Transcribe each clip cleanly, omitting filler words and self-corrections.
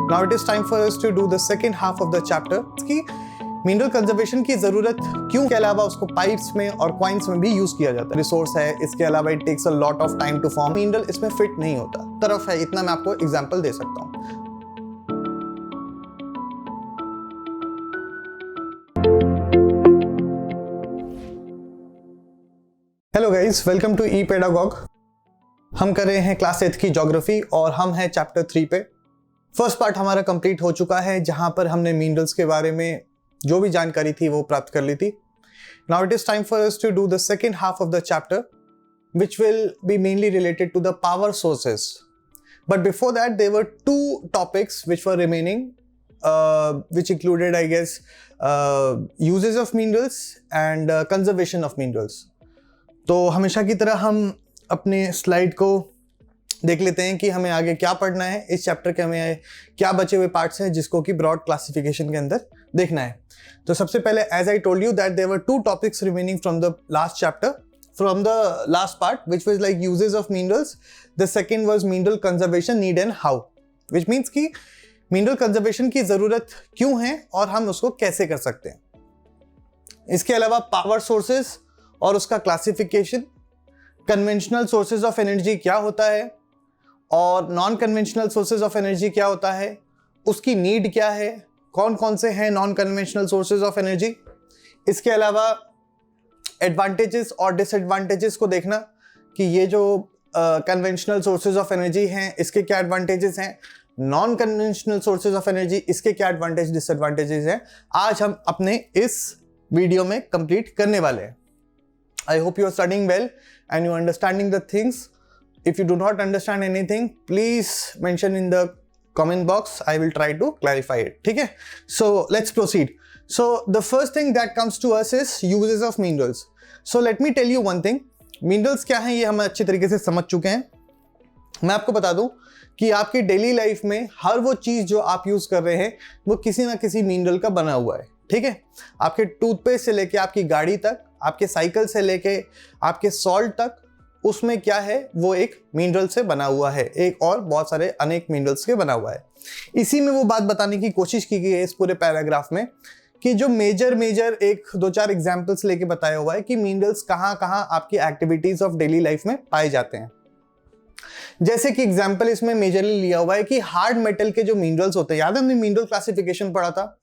Now it is time for us to do the second half of the chapter कि mineral conservation की जरूरत क्यों, के अलावा उसको पाइप्स में और कॉइन्स में भी यूज किया जाता है। रिसोर्स है, इसके अलावा it takes a lot of time to form. Mineral इसमें फिट नहीं होता, तरफ है, इतना मैं आपको एग्जांपल दे सकता हूँ। Hello guys, welcome to E pedagogue. हम कर रहे हैं क्लास 8 की ज्योग्राफी और हम हैं चैप्टर 3 पे। फर्स्ट पार्ट हमारा कंप्लीट हो चुका है, जहां पर हमने मिनरल्स के बारे में जो भी जानकारी थी वो प्राप्त कर ली थी। Now it is time for us to do the second half of the chapter which will be mainly related to the power sources. But before that, there were two topics which were remaining, which included, I guess, uses of minerals and conservation of minerals. तो हमेशा की तरह हम अपने slide को देख लेते हैं कि हमें आगे क्या पढ़ना है। इस चैप्टर के हमें क्या बचे हुए पार्ट्स हैं जिसको कि ब्रॉड क्लासिफिकेशन के अंदर देखना है। तो सबसे पहले, as I told you that there were two topics remaining from the last chapter, from the last part, which was like uses of minerals. The second was mineral conservation need and how, which means कि mineral conservation की जरूरत क्यों है और हम उसको कैसे कर सकते हैं। इसके अलावा पावर सोर्सेस और उसका classification, conventional sources of energy क्या होता है और non conventional sources of energy क्या होता है, उसकी नीड क्या है, कौन कौन से हैं non conventional sources of energy. इसके अलावा एडवांटेजेस और डिसएडवांटेजेस को देखना कि ये जो कन्वेंशनल सोर्सेज ऑफ एनर्जी हैं इसके क्या एडवांटेजेस हैं, non conventional sources of energy इसके क्या एडवांटेज डिसएडवांटेजेस हैं, आज हम अपने इस वीडियो में कंप्लीट करने वाले हैं। I hope you are studying well and you are understanding the things. If you do not understand anything, please mention in the comment box, I will try to clarify it. ठीक है, so let's proceed. So the first thing that comes to us is uses of minerals. So let me tell you one thing. Minerals क्या हैं ये हम अच्छी तरीके से समझ चुके हैं। मैं आपको बता दूं कि आपकी डेली लाइफ में हर वो चीज़ जो आप यूज़ कर रहे हैं वो किसी ना किसी मिनरल का बना हुआ है। ठीक है, आपके टूथपेस्ट से लेके आपकी गाड़ी तक, आपके साइकिल से लेके आपके सॉल्ट तक, उसमें क्या है वो एक मिनरल से बना हुआ है, एक और बहुत सारे अनेक मिनरल्स के बना हुआ है। इसी में वो बात बताने की कोशिश की गई है इस पूरे पैराग्राफ में कि जो मेजर एक दो चार एग्जांपल्स लेके बताया हुआ है कि मिनरल्स कहाँ आपकी एक्टिविटीज ऑफ डेली लाइफ में पाए जाते हैं। जैसे कि एग्जांपल इसमें मेजरली लिया हुआ है कि हार्ड मेटल के जो मिनरल्स होते हैं, याद है हमने मिनरल क्लासिफिकेशन पढ़ा था,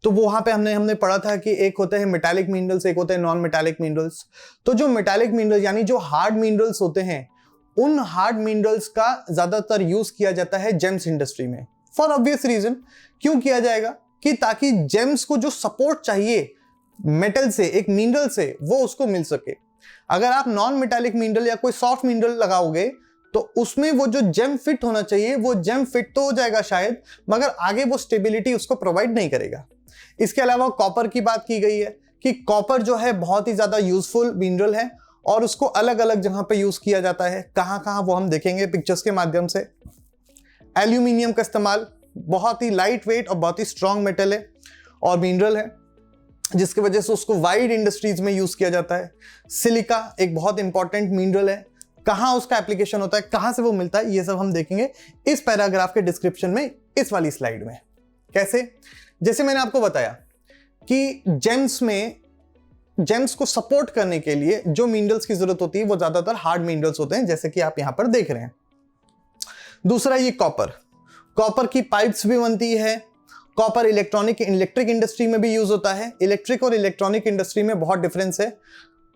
तो वहां पे हमने पढ़ा था कि एक होते हैं मेटालिक मिनरल्स, एक होते हैं नॉन मेटालिक मिनरल्स। तो जो मेटालिक मिनरल्स यानी जो हार्ड मिनरल्स होते हैं, उन हार्ड मिनरल्स का ज्यादातर यूज किया जाता है जेम्स इंडस्ट्री में, फॉर ऑब्वियस रीजन। क्यों किया जाएगा कि ताकि जेम्स को जो सपोर्ट चाहिए मेटल से, एक मिनरल से, वो उसको मिल सके। अगर आप नॉन मेटालिक मिनरल या कोई सॉफ्ट मिनरल लगाओगे तो उसमें वो जो जेम फिट होना चाहिए वो जेम फिट तो हो जाएगा शायद, मगर आगे वो स्टेबिलिटी उसको प्रोवाइड नहीं करेगा। इसके अलावा कॉपर की बात की गई है कि कॉपर जो है बहुत ही ज्यादा यूजफुल मिनरल है और उसको अलग अलग जगह पे यूज किया जाता है। कहां वो हम देखेंगे पिक्चर्स के माध्यम से। एल्यूमिनियम का इस्तेमाल, बहुत ही लाइट वेट और बहुत ही स्ट्रॉन्ग मेटल है और मिनरल है, जिसकी वजह से उसको वाइड इंडस्ट्रीज में यूज किया जाता है। सिलिका एक बहुत इंपॉर्टेंट मिनरल है, कहाँ उसका एप्लीकेशन होता है, कहाँ से वो मिलता है, ये सब हम देखेंगे इस पैराग्राफ के डिस्क्रिप्शन में, इस वाली स्लाइड में। कैसे? जैसे मैंने आपको बताया कि जेम्स को सपोर्ट करने के लिए जो मिनरल्स की जरूरत होती है वो ज्यादातर हार्ड मिनरल्स होते हैं, जैसे कि आप यहां पर देख रहे हैं। दूसरा ये कॉपर की पाइप्स भी बनती है। कॉपर इलेक्ट्रिक इंडस्ट्री में भी यूज होता है। इलेक्ट्रिक और इलेक्ट्रॉनिक इंडस्ट्री में बहुत डिफरेंस है।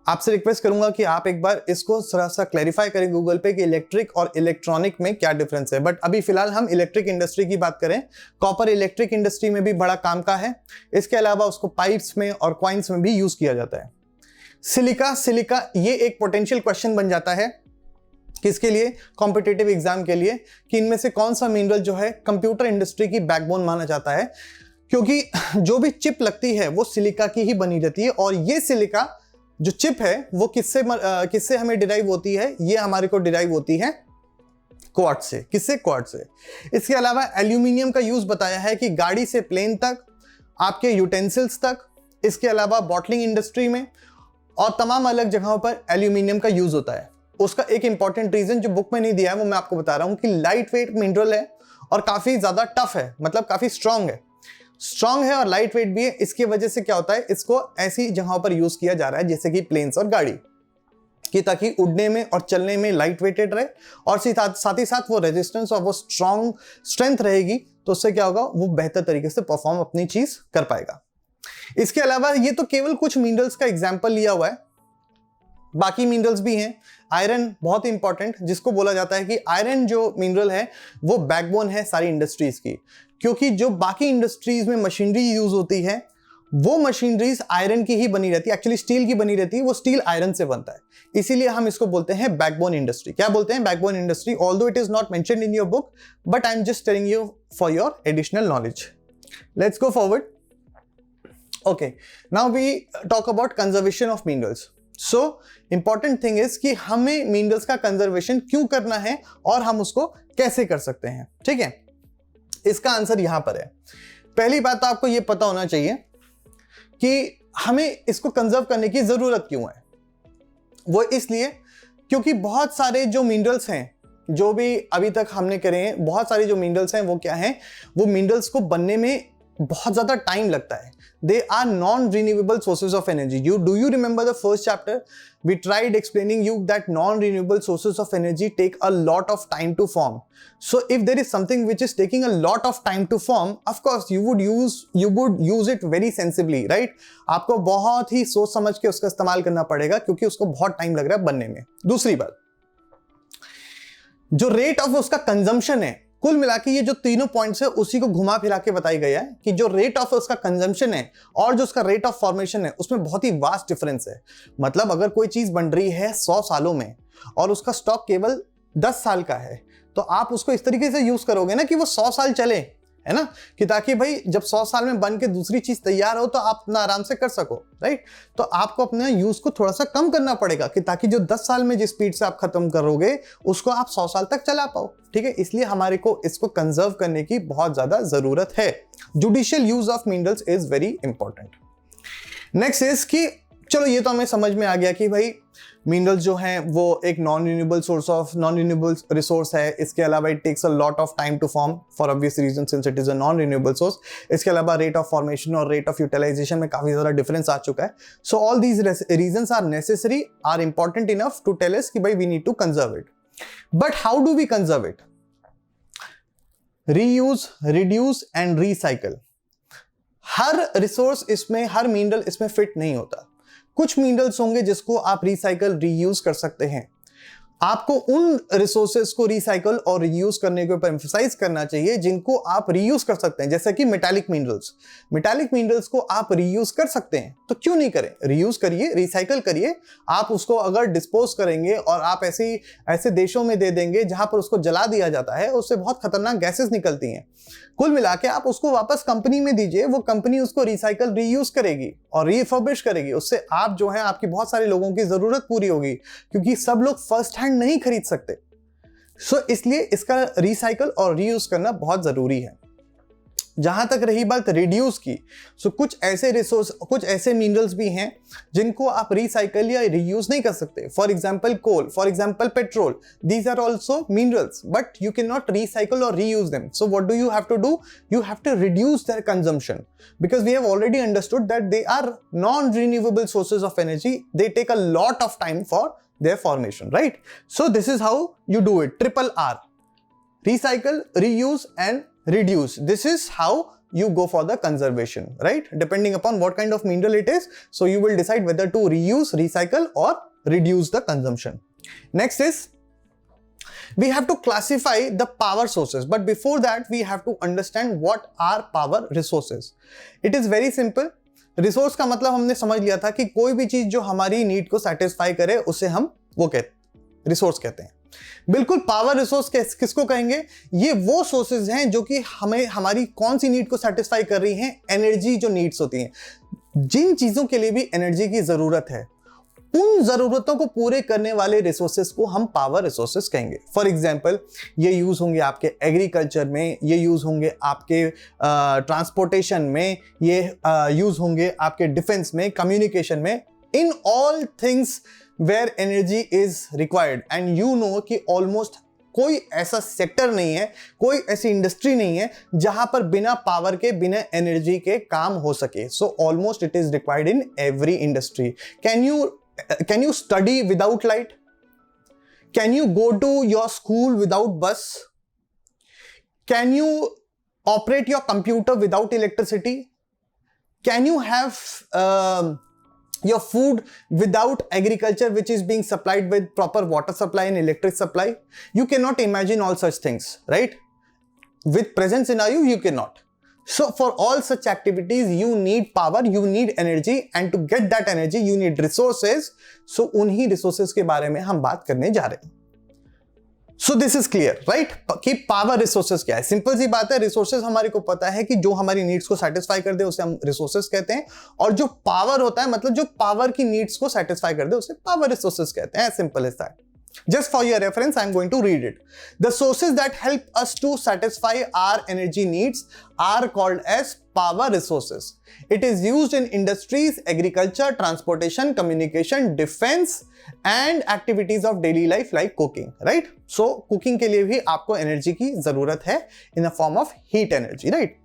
आपसे रिक्वेस्ट करूंगा कि आप एक बार इसको थोड़ा सा क्लैरिफाई करें गूगल पे कि इलेक्ट्रिक और इलेक्ट्रॉनिक में क्या डिफरेंस है। बट अभी फिलहाल हम इलेक्ट्रिक इंडस्ट्री की बात करें। कॉपर इलेक्ट्रिक इंडस्ट्री में भी बड़ा काम का है। इसके अलावा उसको पाइप्स में और कॉइन्स में भी यूज किया जाता है। सिलिका ये एक पोटेंशियल क्वेश्चन बन जाता है किसके लिए, कॉम्पिटिटिव एग्जाम के लिए, कि इनमें से कौन सा मिनरल जो है कंप्यूटर इंडस्ट्री की बैकबोन माना जाता है, क्योंकि जो भी चिप लगती है वो सिलिका की ही बनी रहती है। और ये सिलिका जो चिप है वो किससे हमें डिराइव होती है, ये हमारे को डिराइव होती है क्वार्ट्ज से। किससे? क्वार्ट्ज से। इसके अलावा एल्यूमिनियम का यूज बताया है कि गाड़ी से प्लेन तक, आपके यूटेंसिल्स तक, इसके अलावा बॉटलिंग इंडस्ट्री में और तमाम अलग जगहों पर एल्यूमिनियम का यूज होता है। उसका एक इंपॉर्टेंट रीजन जो बुक में नहीं दिया है वो मैं आपको बता रहा हूं कि लाइट वेट मिनरल है और काफी ज्यादा टफ है, मतलब काफी स्ट्रांग है और लाइट वेट भी है। इसकी वजह से क्या होता है, इसको ऐसी जगहों पर यूज किया जा रहा है जैसे कि प्लेन्स और गाड़ी कि ताकि उड़ने में और चलने में लाइट वेटेड रहे, और साथ ही साथ वो रेजिस्टेंस और वो स्ट्रेंथ रहेगी, तो उससे क्या होगा, वो बेहतर तरीके से परफॉर्म अपनी चीज कर पाएगा। इसके अलावा ये तो केवल कुछ मिनरल्स का एग्जाम्पल लिया हुआ है, बाकी मिनरल्स भी हैं। आयरन बहुत इंपॉर्टेंट, जिसको बोला जाता है कि आयरन जो मिनरल है वो बैकबोन है सारी इंडस्ट्रीज की, क्योंकि जो बाकी इंडस्ट्रीज में मशीनरी यूज होती है वो मशीनरीज आयरन की ही बनी रहती है, एक्चुअली स्टील की बनी रहती है, वो स्टील आयरन से बनता है, इसीलिए हम इसको बोलते हैं बैकबोन इंडस्ट्री। क्या बोलते हैं? Backbone industry, although it is not mentioned in your book, but I am just telling you for your additional knowledge. Let's go forward. Okay, now we talk about conservation of minerals. So important thing is कि हमें minerals का conservation क्यों करना है और हम उसको कैसे कर सकते हैं। ठीक है, इसका आंसर यहां पर है। पहली बात तो आपको यह पता होना चाहिए कि हमें इसको कंजर्व करने की जरूरत क्यों है। वो इसलिए क्योंकि बहुत सारे जो मिनरल्स हैं, जो भी अभी तक हमने करे हैं, बहुत सारे जो मिनरल्स हैं वो क्या हैं, वो मिनरल्स को बनने में बहुत ज्यादा टाइम लगता है। They are non-renewable sources of energy. Do you remember the first chapter? We tried explaining you that non-renewable sources of energy take a lot of time to form. So if there is something which is taking a lot of time to form, of course you would use it very sensibly, right? आपको बहुत ही सोच समझ के उसका इस्तेमाल करना पड़ेगा, क्योंकि उसको बहुत टाइम लग रहा है बनने में। दूसरी बात, जो रेट ऑफ उसका कंजम्पशन है, कुल मिला के ये जो तीनों पॉइंट्स है उसी को घुमा फिरा के बताई गई है कि जो रेट ऑफ उसका कंजम्पशन है और जो उसका रेट ऑफ फॉर्मेशन है उसमें बहुत ही वास्ट डिफरेंस है। मतलब अगर कोई चीज बन रही है 100 सालों में और उसका स्टॉक केवल 10 साल का है, तो आप उसको इस तरीके से यूज करोगे ना कि वो 100 साल चले, है ना, कि ताकि भाई जब 100 साल में बन के दूसरी चीज तैयार हो तो आप अपना आराम से कर सको, राइट। तो आपको अपने यूज को थोड़ा सा कम करना पड़ेगा कि ताकि जो 10 साल में जिस स्पीड से आप खत्म करोगे उसको आप 100 साल तक चला पाओ। ठीक है, इसलिए हमारे को इसको कंजर्व करने की बहुत ज्यादा जरूरत है। Judicial use of minerals is very important. Next is कि चलो ये तो हमें समझ में आ गया कि भाई मिनरल्स जो हैं वो एक नॉन रिन्यूएबल रिसोर्स है। इसके अलावा it takes a lot of time to form for obvious reason since it is a non renewable source. इसके अलावा रेट ऑफ फॉर्मेशन और रेट ऑफ यूटिलाइजेशन में काफी ज्यादा डिफरेंस आ चुका है। So all these reasons are necessary, are important enough to tell us कि भाई we need to conserve it. But how do we conserve it? Reuse, reduce and recycle. हर resource इसमें, हर मिनरल इसमें फिट नहीं होता। कुछ मिनरल्स होंगे जिसको आप रिसाइकल, रीयूज कर सकते हैं। आपको उन रिसोर्सेज को रिसाइकल और रीयूज करने के ऊपर एम्फसाइज करना चाहिए जिनको आप रीयूज कर सकते हैं, जैसे कि मेटालिक मिनरल्स को आप रीयूज कर सकते हैं, तो क्यों नहीं करें? रीयूज करिए, रिसाइकल करिए। आप उसको अगर डिस्पोज करेंगे और आप ऐसे देशों में दे देंगे जहां पर उसको जला दिया जाता है, उससे बहुत खतरनाक गैसेस निकलती हैं। कुल मिला के आप उसको वापस कंपनी में दीजिए, वो कंपनी उसको रिसाइकल, रीयूज करेगी और रिफर्बिश करेगी। उससे आप जो है, आपकी बहुत सारे लोगों की जरूरत पूरी होगी, क्योंकि सब लोग फर्स्ट हैंड नहीं खरीद सकते। सो इसलिए इसका रिसाइकल और रीयूज करना बहुत जरूरी है। जहां तक रही बात रिड्यूस की, सो कुछ ऐसे मिनरल्स भी हैं जिनको आप रिसाइकल या रीयूज नहीं कर सकते। For example coal, for example petrol, these are also minerals but you can not recycle और reuse them. So what do? You have to reduce their consumption, because we have already understood that they are non-renewable sources of energy. They take a lot of time for their formation, right? So this is how you do it. Triple R: recycle, reuse and reduce. This is how you go for the conservation, right? Depending upon what kind of mineral it is, so you will decide whether to reuse, recycle or reduce the consumption. Next is we have to classify the power sources, but before that we have to understand what are power resources. It is very simple. Resource का मतलब हमने समझ लिया था कि कोई भी चीज जो हमारी नीड को सेटिस्फाई करे उसे हम रिसोर्स कहते हैं। बिल्कुल, पावर रिसोर्स किसको कहेंगे? ये वो सोर्सेज हैं जो कि हमें हमारी कौन सी नीड को सेटिस्फाई कर रही हैं, एनर्जी जो नीड्स होती हैं, जिन चीजों के लिए भी एनर्जी की जरूरत है, उन जरूरतों को पूरे करने वाले रिसोर्सेज को हम पावर रिसोर्सेज कहेंगे। फॉर एग्जांपल, ये यूज होंगे आपके एग्रीकल्चर में, ये यूज होंगे आपके ट्रांसपोर्टेशन में, ये यूज होंगे आपके डिफेंस में, कम्युनिकेशन में, in all things where energy is required, and you know कि almost कोई ऐसा सेक्टर नहीं है, कोई ऐसी इंडस्ट्री नहीं है जहां पर बिना पावर के, बिना एनर्जी के काम हो सके. So almost it is required in every industry. Can you study without light? Can you go to your school without bus? Can you operate your computer without electricity? Can you have your food without agriculture which is being supplied with proper water supply and electric supply? You cannot imagine all such things, right? With present scenario, you cannot. So for all such activities, you need power, you need energy, and to get that energy, you need resources. So उन्हीं resources के बारे में हम बात करने जा रहे हैं. So this is clear, right, कि पावर रिसोर्सेज क्या है. सिंपल सी बात है, रिसोर्सेज हमारे को पता है कि जो हमारी नीड्स को सेटिस्फाई कर दे उसे हम रिसोर्सेज कहते हैं, और जो पावर होता है मतलब जो पावर की नीड्स को सेटिस्फाई कर दे उसे पावर रिसोर्सेज कहते हैं. Simple is that. Just for your reference, I am going to read it. The sources that help us to satisfy our energy needs are called as power resources. It is used in industries, agriculture, transportation, communication, defense, and activities of daily life like cooking. Right? So, cooking के लिए भी आपको energy की जरूरत है in the form of heat energy. Right?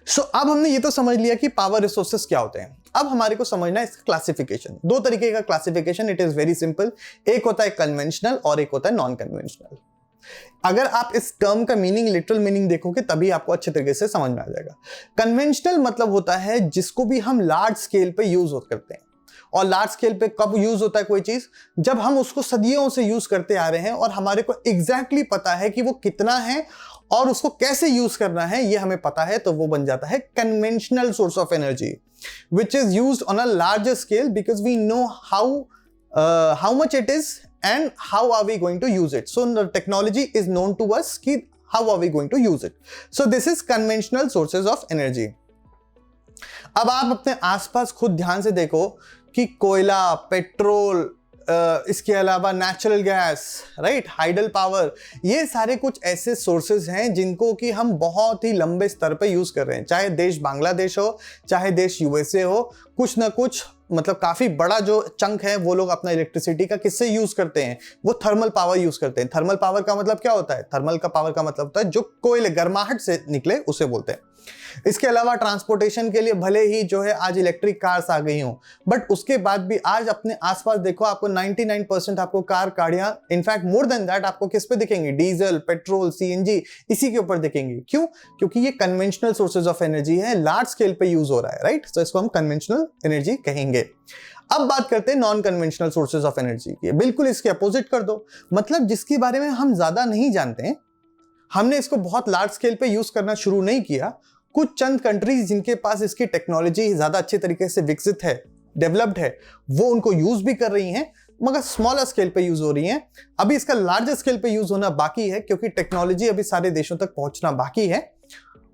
So, अब हमने ये तो समझ लिया कि पावर रिसोर्सेज क्या होते हैं. अब हमारे को समझना है इसका क्लासिफिकेशन. दो तरीके का classification, it is very simple. एक होता है कन्वेंशनल और एक होता है नॉन कन्वेंशनल. अगर आप इस टर्म का मीनिंग, लिटरल मीनिंग देखोगे तभी आपको अच्छे तरीके से समझ में आ जाएगा. कन्वेंशनल मतलब होता है जिसको भी हम लार्ज स्केल पे यूज करते हैं. और लार्ज स्केल पे कब यूज होता है कोई चीज? जब हम उसको सदियों से यूज करते आ रहे हैं और हमारे को एग्जैक्टली पता है कि वो कितना है और उसको कैसे यूज करना है, ये हमें पता है, तो वो बन जाता है conventional source of energy, which is used on a larger scale because we know how much it is and how are we going to use it. So the technology is known to us कि how are we going to use it. So this is conventional sources of energy. अब आप अपने आसपास खुद ध्यान से देखो कि कोयला, पेट्रोल, इसके अलावा natural gas, right, hydel power, ये सारे कुछ ऐसे सोर्सेज हैं जिनको कि हम बहुत ही लंबे स्तर पे यूज कर रहे हैं. चाहे देश बांग्लादेश हो, चाहे देश यूएसए हो, कुछ ना कुछ मतलब काफी बड़ा जो चंक है वो लोग अपना इलेक्ट्रिसिटी का किससे यूज करते हैं? वो थर्मल पावर यूज करते हैं. थर्मल पावर का मतलब क्या होता है? थर्मल का पावर का मतलब होता है जो कोयले, गर्माहट से निकले उसे बोलते हैं. इसके अलावा ट्रांसपोर्टेशन के लिए भले ही जो है आज इलेक्ट्रिक कार्स आ गई हों, बट उसके बाद भी आज अपने आसपास देखो आपको 99% आपको कार, गाड़ियां, इनफैक्ट मोर देन दैट आपको किस पे दिखेंगी? डीजल, पेट्रोल, सीएनजी, इसी के ऊपर दिखेंगी. क्यों? क्योंकि ये कन्वेंशनल सोर्सेज ऑफ एनर्जी है, लार्ज स्केल पे यूज हो रहा है, राइट. तो इसको हम कन्वेंशनल एनर्जी कहेंगे. अब बात करते हैं non conventional sources of energy की. बिल्कुल इसके अपोजिट कर दो, मतलब जिसके बारे में हम ज्यादा नहीं जानते हैं, हमने इसको बहुत लार्ज स्केल पे यूज करना शुरू नहीं किया. कुछ चंद कंट्रीज जिनके पास इसकी टेक्नोलॉजी ज्यादा अच्छे तरीके से विकसित है, डेवलप्ड है, वो उनको यूज भी कर रही हैं, मगर स्मॉलर स्केल पे यूज हो रही हैं. अभी इसका लार्जर स्केल पे यूज होना बाकी है क्योंकि टेक्नोलॉजी अभी सारे देशों तक पहुंचना बाकी है.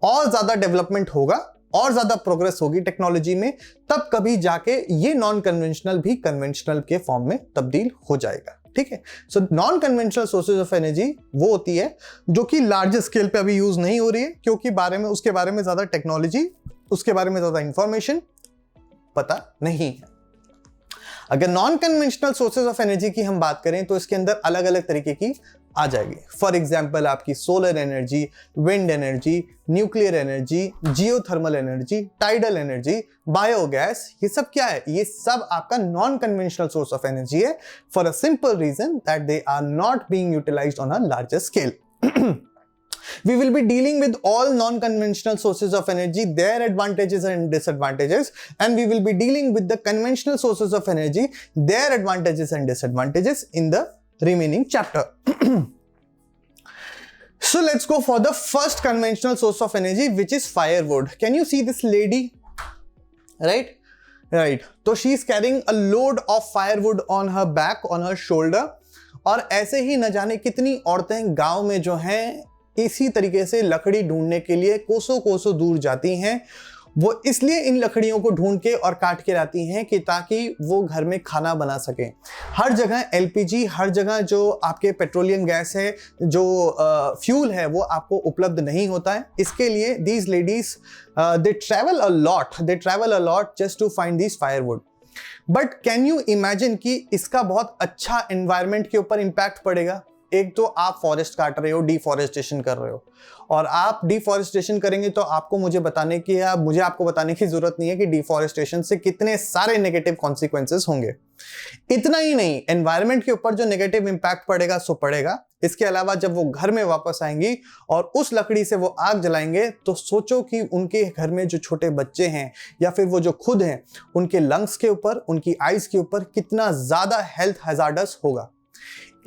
और ज्यादा डेवलपमेंट होगा और ज्यादा प्रोग्रेस होगी टेक्नोलॉजी में, तब कभी जाके ये नॉन कन्वेंशनल भी कन्वेंशनल के फॉर्म में तब्दील हो जाएगा. ठीक है. So non conventional sources of energy वो होती है जो कि लार्ज स्केल पे अभी यूज नहीं हो रही है क्योंकि उसके बारे में ज्यादा टेक्नोलॉजी, उसके बारे में ज्यादा इंफॉर्मेशन पता नहीं है. अगर non conventional sources of energy की हम बात करें तो इसके अंदर अलग अलग तरीके की आ जाएगी. फॉर एग्जाम्पल आपकी solar energy, wind energy, nuclear energy, geothermal energy, tidal energy, biogas, ये सब क्या है? ये सब आपका non conventional source of energy है for a simple reason that they are not being utilised on a larger scale. We will be dealing with all non-conventional sources of energy, their advantages and disadvantages, and we will be dealing with the conventional sources of energy, their advantages and disadvantages in the remaining chapter. So let's go for the first conventional source of energy, which is firewood. Can you see this lady? Right. So she is carrying a load of firewood on her back, on her shoulder. और ऐसे ही न जाने कितनी औरतें गांव में जो हैं इसी तरीके से लकड़ी ढूंढने के लिए कोसों कोसों दूर जाती हैं. वो इसलिए इन लकड़ियों को ढूंढ के और काट के लाती हैं कि ताकि वो घर में खाना बना सकें. हर जगह एलपीजी, हर जगह जो आपके पेट्रोलियम गैस है, जो फ्यूल है, वो आपको उपलब्ध नहीं होता है. इसके लिए these ladies they travel a lot just to find this firewood. But can you imagine कि इसका बहुत अच्छा एनवायरनमेंट के ऊपर इंपैक्ट पड़ेगा? एक तो आप फॉरेस्ट काट रहे हो, डिफॉरेस्टेशन कर रहे हो, और आप डिफॉरेस्टेशन करेंगे तो आपको मुझे आपको बताने की जरूरत नहीं है कि डिफॉरेस्टेशन से कितने सारे नेगेटिव कॉन्सिक्वेंसेस होंगे। इतना ही नहीं, एनवायरनमेंट के ऊपर जो नेगेटिव इंपैक्ट पड़ेगा सो पड़ेगा। इसके अलावा जब वो घर में वापस आएंगी और उस लकड़ी से वो आग जलाएंगे तो सोचो कि उनके घर में जो छोटे बच्चे हैं या फिर वो जो खुद हैं, उनके लंग्स के ऊपर, उनकी आइज के ऊपर कितना ज्यादा हेल्थ हैजार्डस होगा।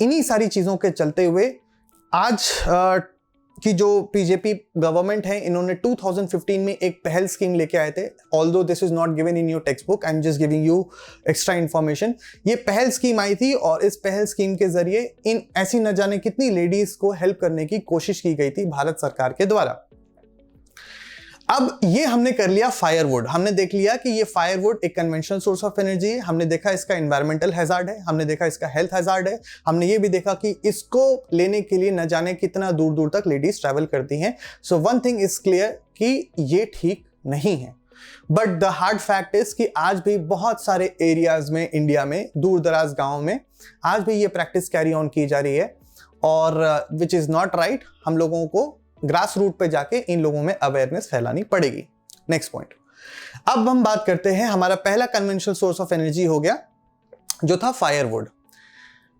इन्हीं सारी चीजों के चलते हुए आज कि जो बीजेपी गवर्नमेंट है, इन्होंने 2015 में एक पहल स्कीम लेके आए थे। Although this is not given in your text book, I am just giving you extra information. ये पहल स्कीम आई थी और इस पहल स्कीम के जरिए इन ऐसी न जाने कितनी लेडीज को हेल्प करने की कोशिश की गई थी भारत सरकार के द्वारा। अब ये हमने कर लिया फायरवुड, हमने देख लिया कि ये फायरवुड एक कन्वेंशनल सोर्स ऑफ एनर्जी है, हमने देखा इसका एनवायरमेंटल हैजार्ड है, हमने देखा इसका हेल्थ हैजार्ड है, हमने ये भी देखा कि इसको लेने के लिए न जाने कितना दूर दूर तक लेडीज ट्रैवल करती हैं। So one thing is clear कि ये ठीक नहीं है। But the hard fact is कि आज भी बहुत सारे एरियाज में, इंडिया में, दूर दराज गाँव में आज भी ये प्रैक्टिस कैरी ऑन की जा रही है, और विच इज नॉट राइट। हम लोगों को ग्रास रूट पे जाके इन लोगों में अवेयरनेस फैलानी पड़ेगी। नेक्स्ट पॉइंट, अब हम बात करते हैं, हमारा पहला कन्वेंशनल सोर्स ऑफ एनर्जी हो गया जो था फायरवुड।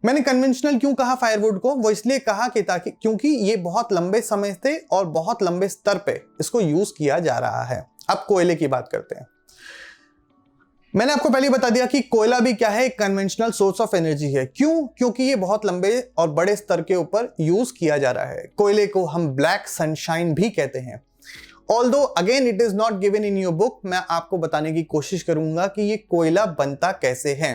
मैंने कन्वेंशनल क्यों कहा फायरवुड को? वो इसलिए कहा कि क्योंकि ये बहुत लंबे समय से और बहुत लंबे स्तर पे इसको यूज किया जा रहा है। अब कोयले की बात करते हैं। मैंने आपको पहले बता दिया कि कोयला भी क्या है, एक कन्वेंशनल सोर्स ऑफ एनर्जी है। क्यों? क्योंकि ये बहुत लंबे और बड़े स्तर के ऊपर यूज किया जा रहा है। कोयले को हम ब्लैक सनशाइन भी कहते हैं। Although again it is not given in your book, मैं आपको बताने की कोशिश करूंगा कि ये कोयला बनता कैसे है।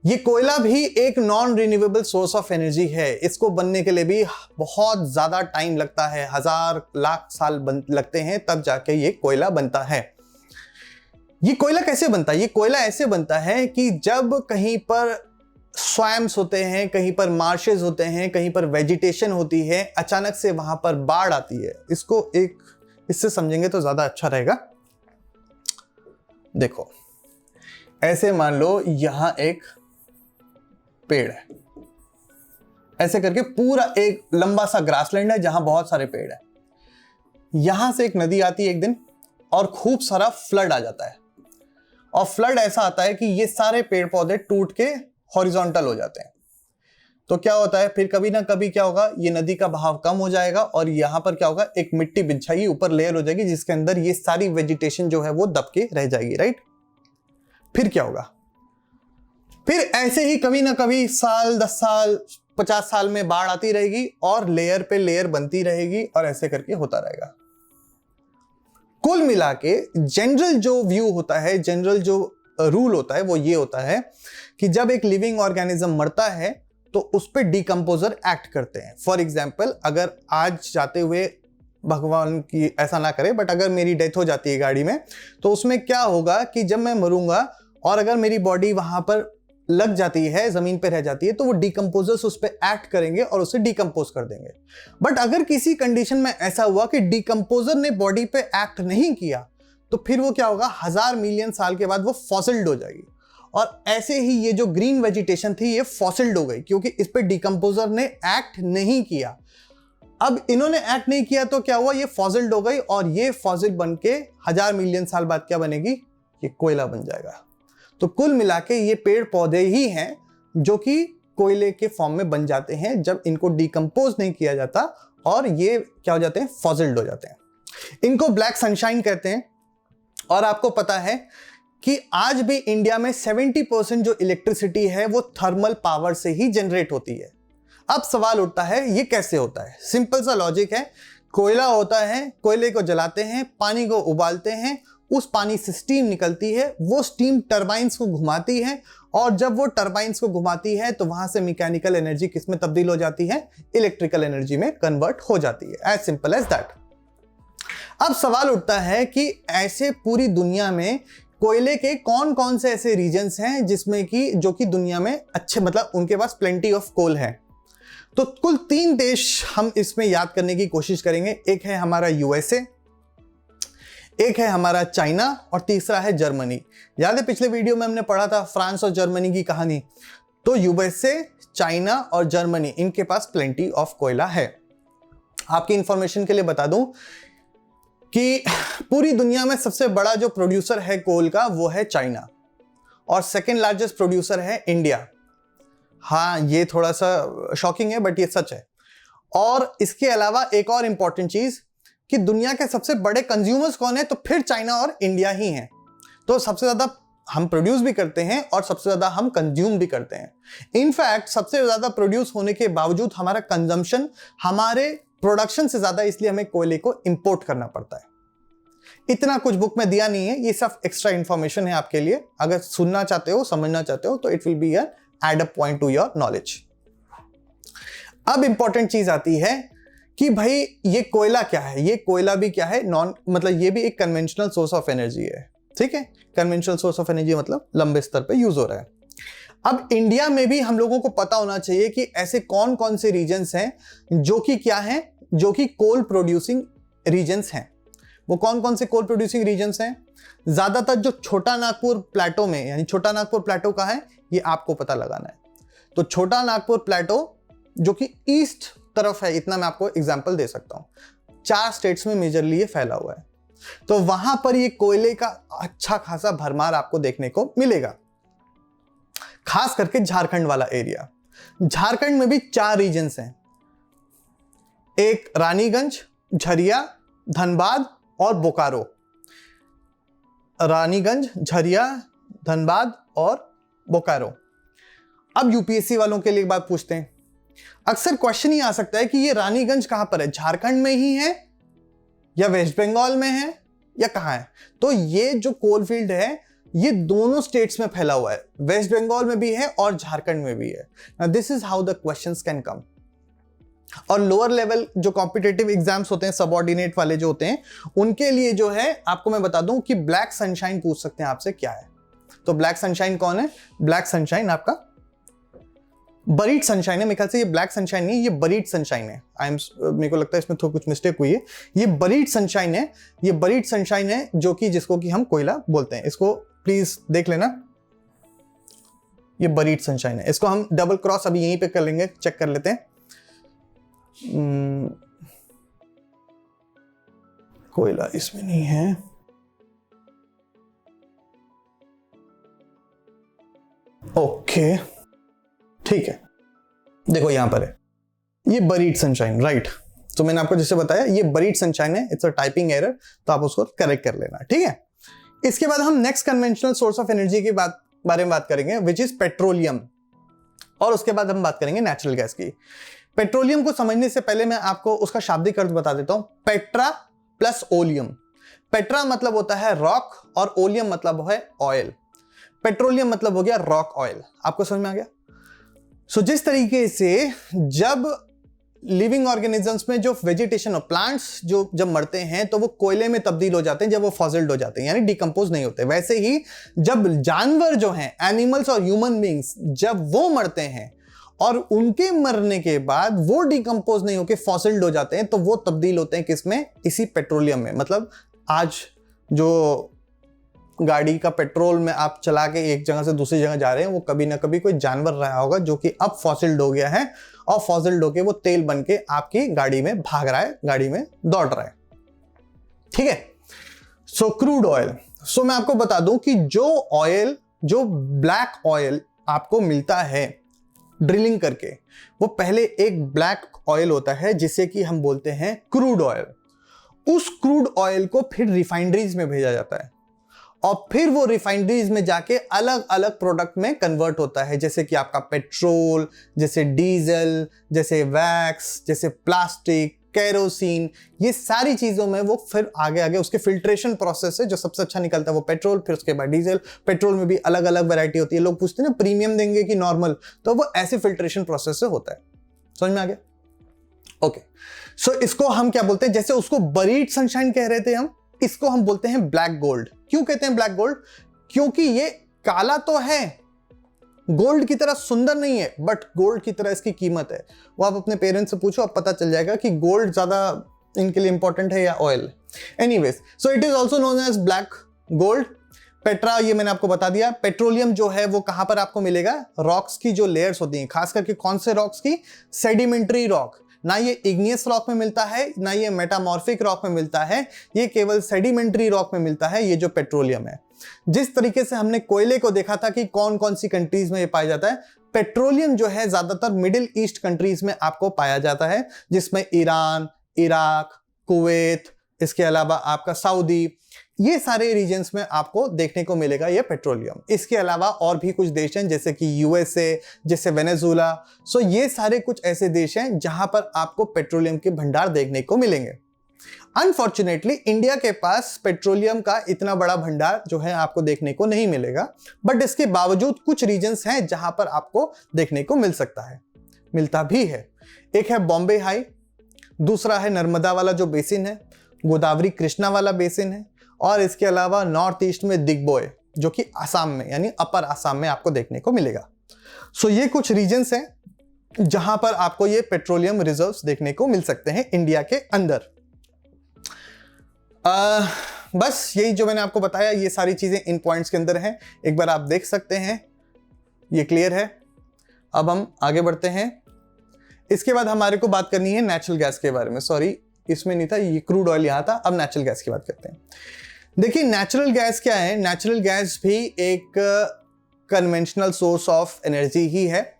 ये कोयला भी एक non renewable source of energy है। इसको बनने के लिए भी बहुत ज्यादा टाइम लगता है, 1000 लाख साल लगते हैं, तब जाके ये कोयला बनता है। ये कोयला कैसे बनता है? ये कोयला ऐसे बनता है कि जब कहीं पर स्वैम्स होते हैं, कहीं पर मार्शेस होते हैं, कहीं पर वेजिटेशन होती है, अचानक से वहां पर बाढ़ आती है। इससे समझेंगे तो ज्यादा अच्छा रहेगा। देखो, ऐसे मान लो यहां एक पेड़ है, ऐसे करके पूरा एक लंबा सा ग्रासलैंड है जहां बहुत सारे पेड़ है। यहां से एक नदी आती है एक दिन और खूब सारा फ्लड आ जाता है, और फ्लड ऐसा आता है कि ये सारे पेड़ पौधे टूट के हॉरिजॉन्टल हो जाते हैं। तो क्या होता है फिर, कभी ना कभी क्या होगा, ये नदी का बहाव कम हो जाएगा और यहां पर क्या होगा, एक मिट्टी बिछाई ऊपर लेयर हो जाएगी जिसके अंदर ये सारी वेजिटेशन जो है वो दब के रह जाएगी, राइट। फिर क्या होगा, फिर ऐसे ही कभी ना कभी साल, 10 साल, 50 साल में बाढ़ आती रहेगी और लेयर पे लेयर बनती रहेगी और ऐसे करके होता रहेगा। कुल मिला के जनरल जो व्यू होता है, जनरल जो रूल होता है वो ये होता है कि जब एक लिविंग ऑर्गेनिज्म मरता है तो उस पर डिकम्पोजर एक्ट करते हैं। फॉर एग्जाम्पल, अगर आज जाते हुए, भगवान की ऐसा ना करे, बट अगर मेरी डेथ हो जाती है गाड़ी में, तो उसमें क्या होगा कि जब मैं मरूंगा और अगर मेरी बॉडी वहां पर लग जाती है, जमीन पे रह जाती है, तो वो डिकम्पोजर्स उस पर एक्ट करेंगे और उसे डिकम्पोज कर देंगे। बट अगर किसी कंडीशन में ऐसा हुआ कि डिकम्पोजर ने बॉडी पे एक्ट नहीं किया, तो फिर वो क्या होगा, 1000 मिलियन साल के बाद वो फॉसिल्ड हो जाएगी। और ऐसे ही ये जो ग्रीन वेजिटेशन थी ये फॉसिल्ड हो गई क्योंकि इस पे डिकम्पोजर ने एक्ट नहीं किया। अब इन्होंने एक्ट नहीं किया तो क्या हुआ, ये फॉसिल्ड हो गई और ये फॉसिल बन के 1000 मिलियन साल बाद क्या बनेगी, ये कोयला बन जाएगा। तो कुल मिला के ये पेड़ पौधे ही हैं जो कि कोयले के फॉर्म में बन जाते हैं जब इनको डिकम्पोज नहीं किया जाता और ये क्या हो जाते हैं, फॉसिल्ड हो जाते हैं। इनको ब्लैक सनशाइन कहते हैं। और आपको पता है कि आज भी इंडिया में 70% जो इलेक्ट्रिसिटी है वो थर्मल पावर से ही जनरेट होती है। अब सवाल उठता है ये कैसे होता है? सिंपल सा लॉजिक है, कोयला होता है, कोयले को जलाते हैं, पानी को उबालते हैं, उस पानी से स्टीम निकलती है, वो स्टीम टरबाइंस को घुमाती है और जब वो टरबाइंस को घुमाती है तो वहां से मैकेनिकल एनर्जी किस में तब्दील हो जाती है, इलेक्ट्रिकल एनर्जी में कन्वर्ट हो जाती है। As simple as that. अब सवाल उठता है कि ऐसे पूरी दुनिया में कोयले के कौन कौन से ऐसे रीजन्स हैं जिसमें कि जो कि दुनिया में अच्छे, मतलब उनके पास प्लेंटी ऑफ कोल है। तो कुल 3 देश हम इसमें याद करने की कोशिश करेंगे। एक है हमारा यूएसए, एक है हमारा चाइना और तीसरा है जर्मनी। याद है पिछले वीडियो में हमने पढ़ा था फ्रांस और जर्मनी की कहानी। तो यूएसए, चाइना और जर्मनी, इनके पास प्लेंटी ऑफ कोयला है। आपकी इंफॉर्मेशन के लिए बता दूं कि पूरी दुनिया में सबसे बड़ा जो प्रोड्यूसर है कोल का वो है चाइना, और सेकेंड लार्जेस्ट प्रोड्यूसर है इंडिया। हाँ, ये थोड़ा सा शॉकिंग है बट ये सच है। और इसके अलावा एक और इंपॉर्टेंट चीज कि दुनिया के सबसे बड़े कंज्यूमर्स कौन है, तो फिर चाइना और इंडिया ही हैं। तो सबसे ज्यादा हम प्रोड्यूस भी करते हैं और सबसे ज्यादा हम कंज्यूम भी करते हैं। इनफैक्ट सबसे ज्यादा प्रोड्यूस होने के बावजूद हमारा कंजम्पशन हमारे प्रोडक्शन से ज्यादा, इसलिए हमें कोयले को इंपोर्ट करना पड़ता है। इतना कुछ बुक में दिया नहीं है, ये सब एक्स्ट्रा इंफॉर्मेशन है आपके लिए। अगर सुनना चाहते हो, समझना चाहते हो, तो it will be an add up point to your knowledge. अब इंपॉर्टेंट चीज आती है कि भाई ये कोयला क्या है, ये कोयला भी क्या है, मतलब ये भी एक कन्वेंशनल सोर्स ऑफ एनर्जी है। ठीक है, कन्वेंशनल सोर्स ऑफ एनर्जी मतलब लंबे स्तर पे यूज हो रहा है। अब इंडिया में भी हम लोगों को पता होना चाहिए कि ऐसे कौन कौन से रीजन्स हैं जो कि क्या हैं, जो कि कोल प्रोड्यूसिंग रीजन्स हैं। वो कौन कौन से कोल प्रोड्यूसिंग रीजन्स हैं? ज्यादातर जो छोटा नागपुर प्लेटो में, यानी छोटा नागपुर प्लेटो कहाँ है ये आपको पता लगाना है। तो छोटा नागपुर प्लेटो जो कि ईस्ट तरफ है, इतना मैं आपको एग्जांपल दे सकता हूं। 4 स्टेट्स में मेजरली ये फैला हुआ है। तो वहां पर ये कोयले का अच्छा खासा भरमार आपको देखने को मिलेगा, खास करके झारखंड वाला एरिया। झारखंड में भी 4 रीजन्स हैं, एक रानीगंज, झरिया, धनबाद और बोकारो। रानीगंज, झरिया, धनबाद और बोकारो। अब यूपीएससी वालों के लिए एक बात पूछते हैं, अक्सर क्वेश्चन ही आ सकता है कि ये रानीगंज कहां पर है, झारखंड में ही है या वेस्ट बंगाल में है या कहां है? तो ये जो कोल फील्ड है ये दोनों स्टेट्स में फैला हुआ है, वेस्ट बंगाल में भी है और झारखंड में भी है। This is how the questions can come. और लोअर लेवल जो कॉम्पिटिटिव एग्जाम्स होते हैं, सबऑर्डिनेट वाले जो होते हैं, उनके लिए जो है आपको मैं बता दूं कि ब्लैक सनशाइन पूछ सकते हैं आपसे क्या है। तो ब्लैक सनशाइन कौन है? ब्लैक सनशाइन आपका बरीड सनशाइन है। मेरे ख्याल से ये ब्लैक सनशाइन नहीं, ये बरीड सनशाइन है। मेरे को लगता है इसमें थोड़ा कुछ मिस्टेक हुई है। ये बरीड सनशाइन है, ये बरीड सनशाइन है जो कि जिसको कि हम कोयला बोलते हैं। इसको प्लीज देख लेना, ये बरीड सनशाइन है। इसको हम डबल क्रॉस अभी यहीं पे कर लेंगे, चेक कर लेते हैं। कोयला इसमें नहीं है। ओके, ठीक है, देखो यहां पर है ये बरीड सनशाइन, राइट। तो मैंने आपको जैसे बताया ये बरीड सनशाइन है, इट्स अ टाइपिंग एरर, तो आप उसको करेक्ट कर लेना, ठीक है। इसके बाद हम next conventional source of energy के बारे में बात करेंगे, विच इज पेट्रोलियम, और उसके बाद हम बात करेंगे नेचुरल गैस की। पेट्रोलियम को समझने से पहले मैं आपको उसका शाब्दिक अर्थ बता देता हूं। Petra plus oleum. पेट्रा मतलब होता है रॉक और ओलियम मतलब है ऑयल। पेट्रोलियम मतलब हो गया रॉक ऑयल। आपको समझ में आ गया? सो जिस तरीके से जब लिविंग ऑर्गेनिजम्स में जो वेजिटेशन और प्लांट्स जो जब मरते हैं तो वो कोयले में तब्दील हो जाते हैं जब वो फॉसिल्ड हो जाते हैं, यानी डिकम्पोज नहीं होते, वैसे ही जब जानवर जो हैं, एनिमल्स और ह्यूमन बींग्स, जब वो मरते हैं और उनके मरने के बाद वो डिकम्पोज नहीं होके फॉसिल्ड हो जाते हैं, तो वो तब्दील होते हैं किसमें? इसी पेट्रोलियम में। मतलब आज जो गाड़ी का पेट्रोल में आप चला के एक जगह से दूसरी जगह जा रहे हैं, वो कभी ना कभी कोई जानवर रहा होगा जो कि अब फॉसिल्ड हो गया है, और फॉसिल्ड होके वो तेल बन के आपकी गाड़ी में भाग रहा है, गाड़ी में दौड़ रहा है, ठीक है। सो क्रूड ऑयल। सो मैं आपको बता दूं कि जो ऑयल, जो ब्लैक ऑयल आपको मिलता है ड्रिलिंग करके, वो पहले एक ब्लैक ऑयल होता है जिसे कि हम बोलते हैं क्रूड ऑयल। उस क्रूड ऑयल को फिर रिफाइनरीज में भेजा जाता है और फिर वो रिफाइनरीज में जाके अलग अलग प्रोडक्ट में कन्वर्ट होता है, जैसे कि आपका पेट्रोल, जैसे डीजल, जैसे वैक्स, जैसे प्लास्टिक, केरोसिन, ये सारी चीजों में वो फिर आगे आगे उसके फिल्ट्रेशन प्रोसेस है। जो सबसे अच्छा निकलता है वो पेट्रोल, फिर उसके बाद डीजल। पेट्रोल में भी अलग अलग वैरायटी होती है। लोग पूछते हैं ना प्रीमियम देंगे कि नॉर्मल, तो वो ऐसे फिल्ट्रेशन प्रोसेस से होता है। समझ में आ गया? ओके, सो इसको हम क्या बोलते हैं? जैसे उसको बरीड सनशाइन कह रहे थे हम, इसको हम बोलते हैं ब्लैक गोल्ड। क्यों कहते हैं ब्लैक गोल्ड? क्योंकि ये काला तो है, गोल्ड की तरह सुंदर नहीं है, बट गोल्ड की तरह इसकी कीमत है। वो आप अपने पेरेंट्स से पूछो, अब पता चल जाएगा कि गोल्ड ज्यादा इनके लिए इंपॉर्टेंट है या oil. Anyways, so it is also known as black gold. पेट्रा, ये मैंने आपको बता दिया। पेट्रोलियम जो है वो कहां पर आपको मिलेगा? रॉक्स की जो लेयर्स होती हैं, खास करके कौन से रॉक्स की? Sedimentary rock. ना ये इग्नियस रॉक में मिलता है, ना ये मेटामॉर्फिक रॉक में मिलता है, ये केवल सेडिमेंट्री रॉक में मिलता है, ये जो पेट्रोलियम है। जिस तरीके से हमने कोयले को देखा था कि कौन कौन सी कंट्रीज में ये पाया जाता है, पेट्रोलियम जो है ज्यादातर मिडिल ईस्ट कंट्रीज में आपको पाया जाता है, जिसमें ईरान, इराक, कुवैत, इसके अलावा आपका सऊदी, ये सारे रीजन्स में आपको देखने को मिलेगा ये पेट्रोलियम। इसके अलावा और भी कुछ देश हैं जैसे कि यूएसए, जैसे वेनेजुला। सो ये सारे कुछ ऐसे देश हैं जहां पर आपको पेट्रोलियम के भंडार देखने को मिलेंगे। अनफॉर्चुनेटली इंडिया के पास पेट्रोलियम का इतना बड़ा भंडार जो है आपको देखने को नहीं मिलेगा, बट इसके बावजूद कुछ रीजन्स हैं जहां पर आपको देखने को मिल सकता है, मिलता भी है। एक है बॉम्बे हाई, दूसरा है नर्मदा वाला जो बेसिन है, गोदावरी कृष्णा वाला बेसिन है, और इसके अलावा नॉर्थ ईस्ट में दिग्बोय जो कि आसाम में यानी अपर आसाम में आपको देखने को मिलेगा। सो ये कुछ रीजन्स हैं जहां पर आपको ये पेट्रोलियम रिजर्व्स देखने को मिल सकते हैं इंडिया के अंदर। बस यही जो मैंने आपको बताया, ये सारी चीजें इन पॉइंट्स के अंदर हैं, एक बार आप देख सकते हैं, ये क्लियर है। अब हम आगे बढ़ते हैं। इसके बाद हमारे को बात करनी है नेचुरल गैस के बारे में। सॉरी, इसमें नहीं था, ये क्रूड ऑयल यहां था। अब नेचुरल गैस की बात करते हैं। देखिए नेचुरल गैस क्या है? नेचुरल गैस भी एक कन्वेंशनल सोर्स ऑफ एनर्जी ही है।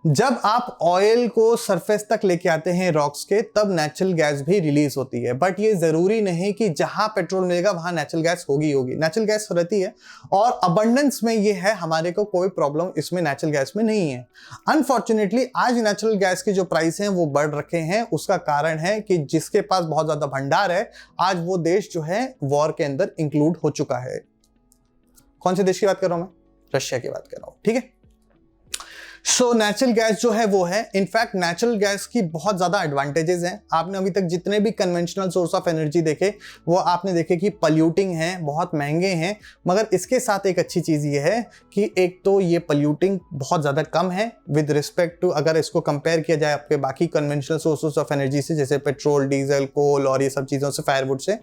जब आप ऑयल को सरफेस तक लेके आते हैं रॉक्स के, तब नेचुरल गैस भी रिलीज होती है। बट ये जरूरी नहीं कि जहां पेट्रोल मिलेगा वहां नेचुरल गैस होगी। नेचुरल गैस रहती है और अबंडेंस में ये है, हमारे को कोई प्रॉब्लम इसमें नेचुरल गैस में नहीं है। अनफॉर्चुनेटली आज नेचुरल गैस की जो प्राइस है वो बढ़ रखे हैं। उसका कारण है कि जिसके पास बहुत ज्यादा भंडार है, आज वो देश जो है वॉर के अंदर इंक्लूड हो चुका है। कौन से देश की बात कर रहा हूं मैं? रशिया की बात कर रहा हूं, ठीक है। सो नेचुरल गैस जो है वो है, इनफैक्ट नेचुरल गैस की बहुत ज्यादा एडवांटेजेस हैं। आपने अभी तक जितने भी कन्वेंशनल सोर्स ऑफ एनर्जी देखे वो आपने देखे कि पल्यूटिंग हैं, बहुत महंगे हैं, मगर इसके साथ एक अच्छी चीज ये है कि एक तो ये पल्यूटिंग बहुत ज्यादा कम है विद रिस्पेक्ट टू, अगर इसको कंपेयर किया जाए आपके बाकी कन्वेंशनल सोर्सेस ऑफ एनर्जी से, जैसे पेट्रोल, डीजल, कोल और ये सब चीजों से, फायरवुड से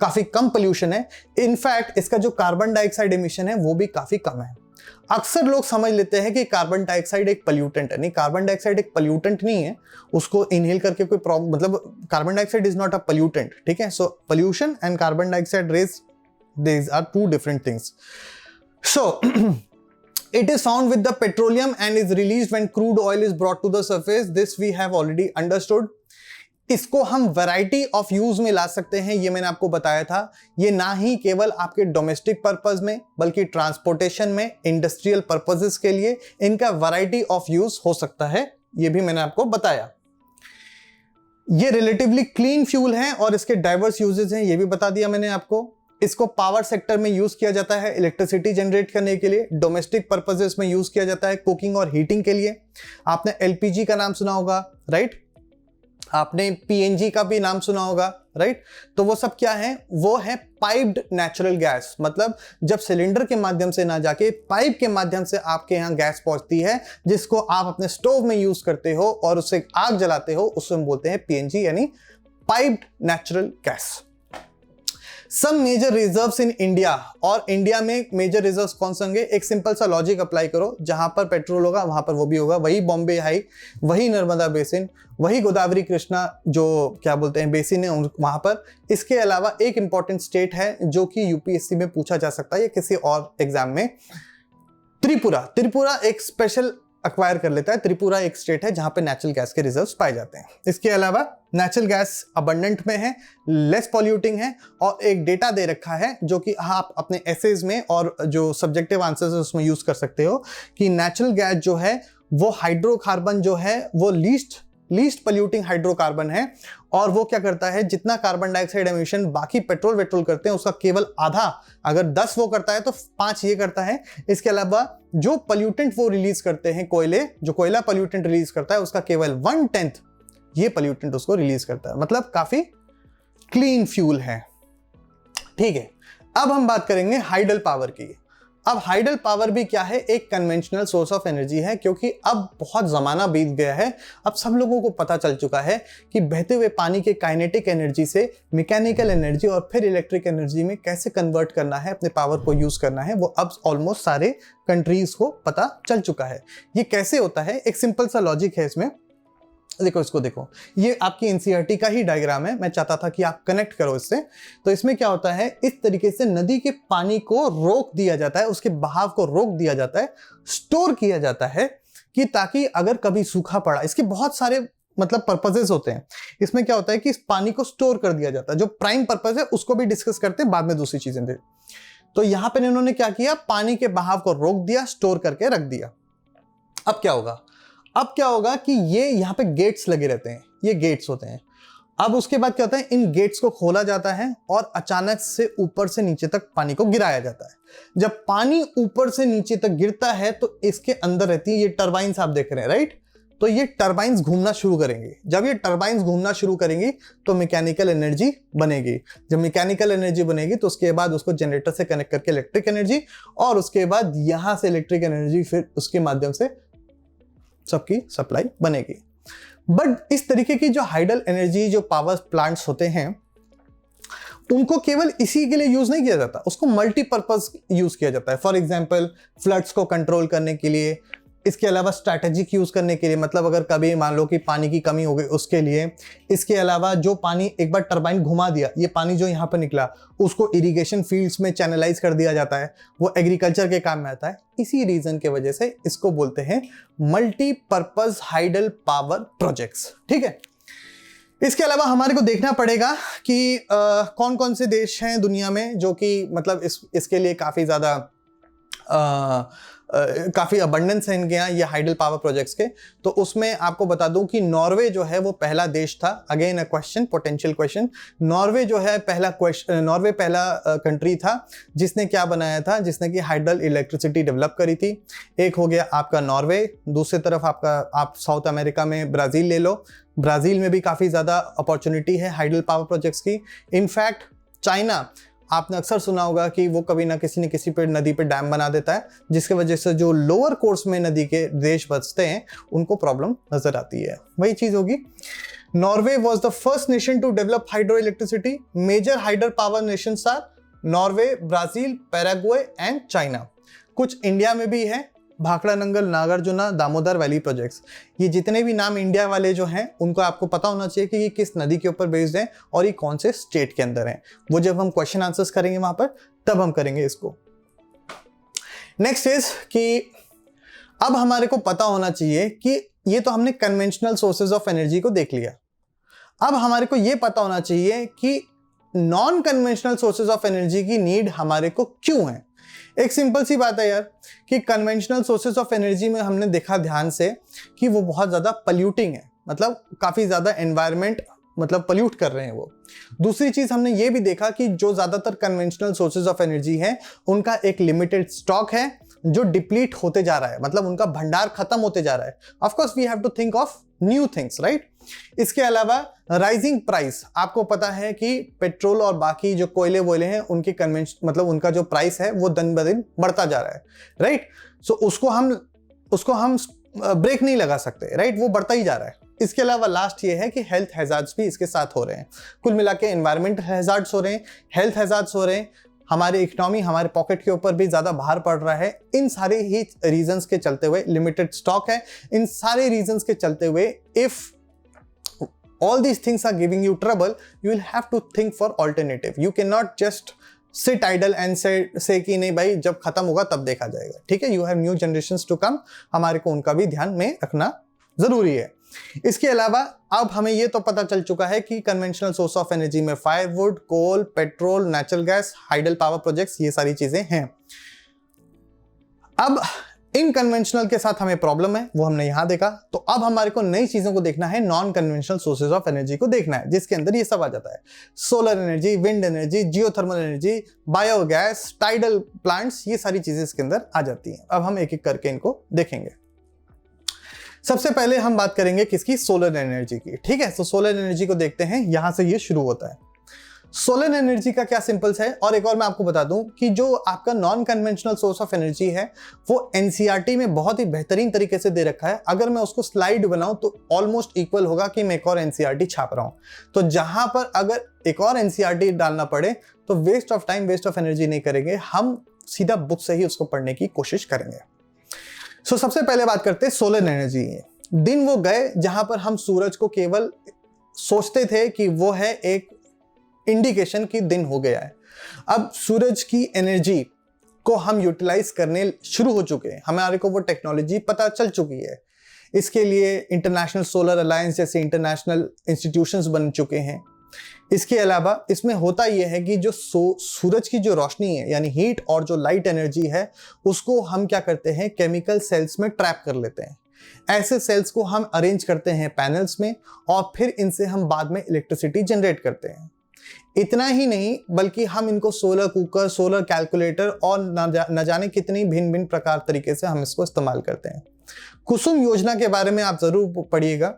काफी कम पल्यूशन है। इनफैक्ट इसका जो कार्बन डाइऑक्साइड एमिशन है वो भी काफी कम है। अक्सर लोग समझ लेते हैं कि कार्बन डाइऑक्साइड एक पल्यूटेंट है। नहीं, कार्बन डाइऑक्साइड एक पल्यूटेंट नहीं है, उसको इनहेल करके कोई प्रॉब्लम, मतलब carbon dioxide is not a pollutant, ठीक है। So pollution and carbon dioxide rise, these are two different things. So it is found with the petroleum and is released when crude oil is brought to the surface. This we have already understood. इसको हम variety of use में ला सकते हैं, ये मैंने आपको बताया था। ये ना ही केवल आपके डोमेस्टिक पर्पस में, बल्कि ट्रांसपोर्टेशन में, इंडस्ट्रियल पर्पसेस के लिए इनका वैरायटी ऑफ यूज हो सकता है, ये भी मैंने आपको बताया। ये रिलेटिवली क्लीन फ्यूल है और इसके डाइवर्स यूजेस हैं, ये भी बता दिया मैंने आपको। इसको पावर सेक्टर में यूज किया जाता है इलेक्ट्रिसिटी जनरेट करने के लिए, डोमेस्टिक पर्पसेस में यूज किया जाता है कुकिंग और हीटिंग के लिए। आपने एलपीजी का नाम सुना होगा, राइट? आपने पीएनजी का भी नाम सुना होगा, राइट? तो वो सब क्या है? वो है पाइप्ड नेचुरल गैस। मतलब जब सिलेंडर के माध्यम से ना जाके पाइप के माध्यम से आपके यहाँ गैस पहुंचती है, जिसको आप अपने स्टोव में यूज करते हो और उससे आग जलाते हो, उसको हम बोलते हैं पीएनजी यानी piped natural gas. Some major reserves in India, और इंडिया में मेजर रिजर्व्स कौन से होंगे? एक सिंपल सा लॉजिक अप्लाई करो, जहां पर पेट्रोल होगा वहां पर वो भी होगा, वही बॉम्बे हाई, वही नर्मदा बेसिन, वही गोदावरी कृष्णा जो क्या बोलते हैं बेसिन है वहां पर। इसके अलावा एक इंपॉर्टेंट स्टेट है जो कि यूपीएससी में पूछा जा सकता है या किसी और एग्जाम में, त्रिपुरा। त्रिपुरा एक स्पेशल अक्वायर कर लेता है। त्रिपुरा एक स्टेट है जहां पे नेचुरल गैस के रिजर्व्स पाए जाते हैं। इसके अलावा नेचुरल गैस अबंडेंट में है, लेस पॉल्यूटिंग है, और एक डेटा दे रखा है जो कि आप अपने एसेज में और जो सब्जेक्टिव आंसर्स है उसमें यूज कर सकते हो कि नेचुरल गैस जो है वो हाइड्रोकार्बन जो है वो लीस्ट पॉल्यूटिंग हाइड्रोकार्बन है, और वो क्या करता है, जितना कार्बन डाइऑक्साइड एमिशन बाकी पेट्रोल करते हैं उसका केवल आधा, अगर 10 वो करता है तो 5 ये करता है। इसके अलावा जो पॉल्यूटेंट वो रिलीज करते हैं, जो कोयला पॉल्यूटेंट रिलीज करता है उसका केवल 1/10 ये पॉल्यूटेंट उसको रिलीज करता है। मतलब काफी क्लीन फ्यूल है, ठीक है। अब हम बात करेंगे हाइडल पावर की। अब हाइडल पावर भी क्या है, एक कन्वेंशनल सोर्स ऑफ एनर्जी है, क्योंकि अब बहुत ज़माना बीत गया है। अब सब लोगों को पता चल चुका है कि बहते हुए पानी के काइनेटिक एनर्जी से मैकेनिकल एनर्जी और फिर इलेक्ट्रिक एनर्जी में कैसे कन्वर्ट करना है, अपने पावर को यूज़ करना है, वो अब ऑलमोस्ट सारे कंट्रीज को पता चल चुका है। ये कैसे होता है, एक सिंपल सा लॉजिक है इसमें। देखो इसको देखो, ये आपकी एनसीईआरटी का ही डायग्राम है, मैं चाहता था कि आप कनेक्ट करो इससे। तो इसमें क्या होता है, इस तरीके से नदी के पानी को रोक दिया जाता है, उसके बहाव को रोक दिया जाता है, स्टोर किया जाता है, कि ताकि अगर कभी सूखा पड़ा, इसके बहुत सारे मतलब पर्पसेस होते हैं। इसमें क्या होता है कि इस पानी को स्टोर कर दिया जाता है। जो प्राइम पर्पस है उसको भी डिस्कस करते हैं बाद में, दूसरी चीजें दे। तो यहां पर इन्होंने क्या किया, पानी के बहाव को रोक दिया, स्टोर करके रख दिया। अब क्या होगा, अब क्या होगा कि ये यहाँ पे गेट्स लगे रहते हैं, ये गेट्स होते हैं। अब उसके बाद क्या होता है, इन गेट्स को खोला जाता है और अचानक से ऊपर से नीचे तक पानी को गिराया जाता है। जब पानी ऊपर से नीचे तक गिरता है तो इसके अंदर रहती है ये टरबाइंस, आप देख रहे हैं राइट। तो ये टरबाइंस घूमना शुरू करेंगे। जब ये टरबाइंस घूमना शुरू करेंगी तो मैकेनिकल एनर्जी बनेगी। जब मैकेनिकल एनर्जी बनेगी तो उसके बाद उसको जनरेटर से कनेक्ट करके इलेक्ट्रिक एनर्जी, और उसके बाद यहां से इलेक्ट्रिक एनर्जी फिर उसके माध्यम से सबकी सप्लाई बनेगी। बट इस तरीके की जो हाइडल एनर्जी, जो पावर प्लांट्स होते हैं, उनको केवल इसी के लिए यूज नहीं किया जाता, उसको मल्टीपर्पज यूज किया जाता है। फॉर एग्जांपल फ्लड्स को कंट्रोल करने के लिए, इसके अलावा स्ट्रैटेजिक यूज करने के लिए, मतलब अगर कभी मान लो कि पानी की कमी हो गई उसके लिए। इसके अलावा जो पानी एक बार टरबाइन घुमा दिया, ये पानी जो यहाँ पर निकला उसको इरिगेशन फील्ड्स में चैनलाइज कर दिया जाता है, वो एग्रीकल्चर के काम में आता है। इसी रीजन के वजह से इसको बोलते हैं मल्टीपर्पज हाइडल पावर प्रोजेक्ट्स, ठीक है। इसके अलावा हमारे को देखना पड़ेगा कि कौन कौन से देश हैं दुनिया में जो कि मतलब इसके लिए काफी ज्यादा काफी अबंडेंस है इनके यहाँ ये हाइडल पावर प्रोजेक्ट्स के। तो उसमें आपको बता दूं कि नॉर्वे जो है वो पहला देश था। Again a question, potential question. Norway जो है नॉर्वे पहला कंट्री था जिसने क्या बनाया था, जिसने कि हाइडल इलेक्ट्रिसिटी डेवलप करी थी। एक हो गया आपका नॉर्वे, दूसरी तरफ आप साउथ अमेरिका में ब्राजील ले लो। ब्राजील में भी काफी ज्यादा अपॉर्चुनिटी है हाइडल पावर प्रोजेक्ट्स की। इनफैक्ट चाइना, आपने अक्सर सुना होगा कि वो कभी ना किसी पे नदी पे डैम बना देता है, जिसकी वजह से जो लोअर कोर्स में नदी के देश बचते हैं उनको प्रॉब्लम नजर आती है। वही चीज होगी। Norway was the first nation to develop hydro electricity. Major hydel power nations are Norway, Brazil, Paraguay and China. कुछ इंडिया में भी है, भाखड़ा नंगल, नागार्जुना, दामोदर वैली प्रोजेक्ट्स। ये जितने भी नाम इंडिया वाले जो हैं उनको आपको पता होना चाहिए कि ये किस नदी के ऊपर बेस्ड हैं और ये कौन से स्टेट के अंदर हैं। वो जब हम क्वेश्चन आंसर्स करेंगे वहां पर तब हम करेंगे इसको। नेक्स्ट इज कि अब हमारे को पता होना चाहिए कि ये तो हमने कन्वेंशनल सोर्सेज ऑफ एनर्जी को देख लिया। अब हमारे को ये पता होना चाहिए कि non conventional sources of energy की नीड हमारे को क्यों है। एक सिंपल सी बात है यार कि कन्वेंशनल सोर्सेज ऑफ एनर्जी में हमने देखा ध्यान से कि वो बहुत ज़्यादा पल्यूटिंग है, मतलब काफ़ी ज़्यादा एनवायरनमेंट मतलब पल्यूट कर रहे हैं वो। दूसरी चीज़ हमने ये भी देखा कि जो ज़्यादातर कन्वेंशनल सोर्सेज ऑफ एनर्जी हैं उनका एक लिमिटेड स्टॉक है जो डिप्लीट होते जा रहा है, मतलब उनका भंडार खत्म होते जा रहा है। Of course we have to think of new things, right. इसके अलावा राइजिंग प्राइस, आपको पता है कि पेट्रोल और बाकी जो कोयले वोयले हैं उनकी मतलब उनका जो प्राइस है वो दिन ब दिन बढ़ता जा रहा है, राइट। सो उसको हम ब्रेक नहीं लगा सकते, राइट, वो बढ़ता ही जा रहा है। इसके अलावा लास्ट ये है कि हेल्थ हैजार्ड्स भी इसके साथ हो रहे हैं। कुल मिला के एनवायरमेंट हैजार्ड्स हो रहे हैं, हेल्थ हैजार्ड्स हो रहे हैं, हमारे इकोनॉमी, हमारे पॉकेट के ऊपर भी ज्यादा भार पड़ रहा है। इन सारे ही रीजंस के चलते हुए, लिमिटेड स्टॉक है, इन सारे रीजंस के चलते हुए if all these things are giving you trouble, you will have to think for alternative. You cannot just sit idle and say कि नहीं भाई जब खत्म होगा तब देखा जाएगा, ठीक है। You have new generations to come, हमारे को उनका भी ध्यान में रखना जरूरी है। इसके अलावा अब हमें ये तो पता चल चुका है कि कन्वेंशनल सोर्स ऑफ एनर्जी में firewood, coal, petrol, natural gas, hydel power projects, ये सारी चीजें हैं। अब इन कन्वेंशनल के साथ हमें प्रॉब्लम है, वो हमने यहां देखा। तो अब हमारे को नई चीजों को देखना है, non conventional sources of energy को देखना है, जिसके अंदर ये सब आ जाता है। Solar energy, wind energy, geothermal energy, biogas, tidal plants, ये सारी चीजें इसके अंदर आ जाती हैं। अब हम एक एक करके इनको देखेंगे। सबसे पहले हम बात करेंगे किसकी, सोलर एनर्जी की, ठीक है। तो सोलर एनर्जी को देखते हैं, यहां से ये शुरू होता है। सोलर एनर्जी का क्या सिंपल्स है, और एक और मैं आपको बता दूं कि जो आपका non conventional source of energy है वो एनसीईआरटी में बहुत ही बेहतरीन तरीके से दे रखा है। अगर मैं उसको स्लाइड बनाऊं तो ऑलमोस्ट इक्वल होगा कि मैं एक और एनसीईआरटी छाप रहा हूं। तो जहां पर अगर एक और एनसीईआरटी डालना पड़े तो waste of time, waste of energy नहीं करेंगे, हम सीधा बुक से ही उसको पढ़ने की कोशिश करेंगे। सो सबसे पहले बात करते हैं सोलर एनर्जी। दिन वो गए जहां पर हम सूरज को केवल सोचते थे कि वो है एक इंडिकेशन कि दिन हो गया है। अब सूरज की एनर्जी को हम यूटिलाइज करने शुरू हो चुके हैं, हमारे को वो टेक्नोलॉजी पता चल चुकी है। इसके लिए इंटरनेशनल सोलर अलायंस जैसे इंटरनेशनल इंस्टीट्यूशंस बन चुके हैं। इसके अलावा इसमें होता यह है कि जो सूरज की जो रोशनी है यानी हीट और जो लाइट एनर्जी है उसको हम क्या करते हैं, केमिकल सेल्स में ट्रैप कर लेते हैं। ऐसे सेल्स को हम अरेंज करते हैं पैनल्स में और फिर इनसे हम बाद में इलेक्ट्रिसिटी जनरेट करते हैं। इतना ही नहीं बल्कि हम इनको सोलर कुकर, सोलर कैलकुलेटर और न जाने कितनी भिन्न भिन्न प्रकार तरीके से हम इसको इस्तेमाल करते हैं। कुसुम योजना के बारे में आप जरूर पढ़िएगा।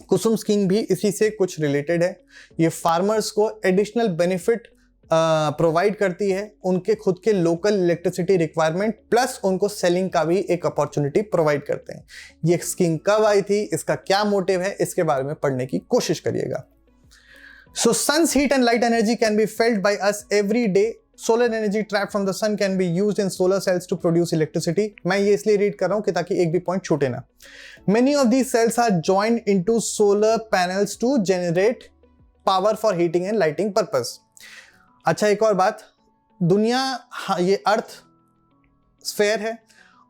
कुसुम स्कीम भी इसी से कुछ रिलेटेड है। ये फार्मर्स को एडिशनल बेनिफिट प्रोवाइड करती है, उनके खुद के लोकल इलेक्ट्रिसिटी रिक्वायरमेंट प्लस उनको सेलिंग का भी एक अपॉर्चुनिटी प्रोवाइड करते हैं। ये स्कीम कब आई थी, इसका क्या मोटिव है, इसके बारे में पढ़ने की कोशिश करिएगा। So sun's heat and light energy can be felt by us every day. Solar energy trapped from the sun can be used in solar cells to produce electricity. मैं ये इसलिए रीड कर रहा हूँ कि ताकि एक भी पॉइंट छूटे ना। Many of these cells are joined into solar panels to generate power for heating and lighting purpose. अच्छा, एक और बात, दुनिया ये अर्थ स्फेयर है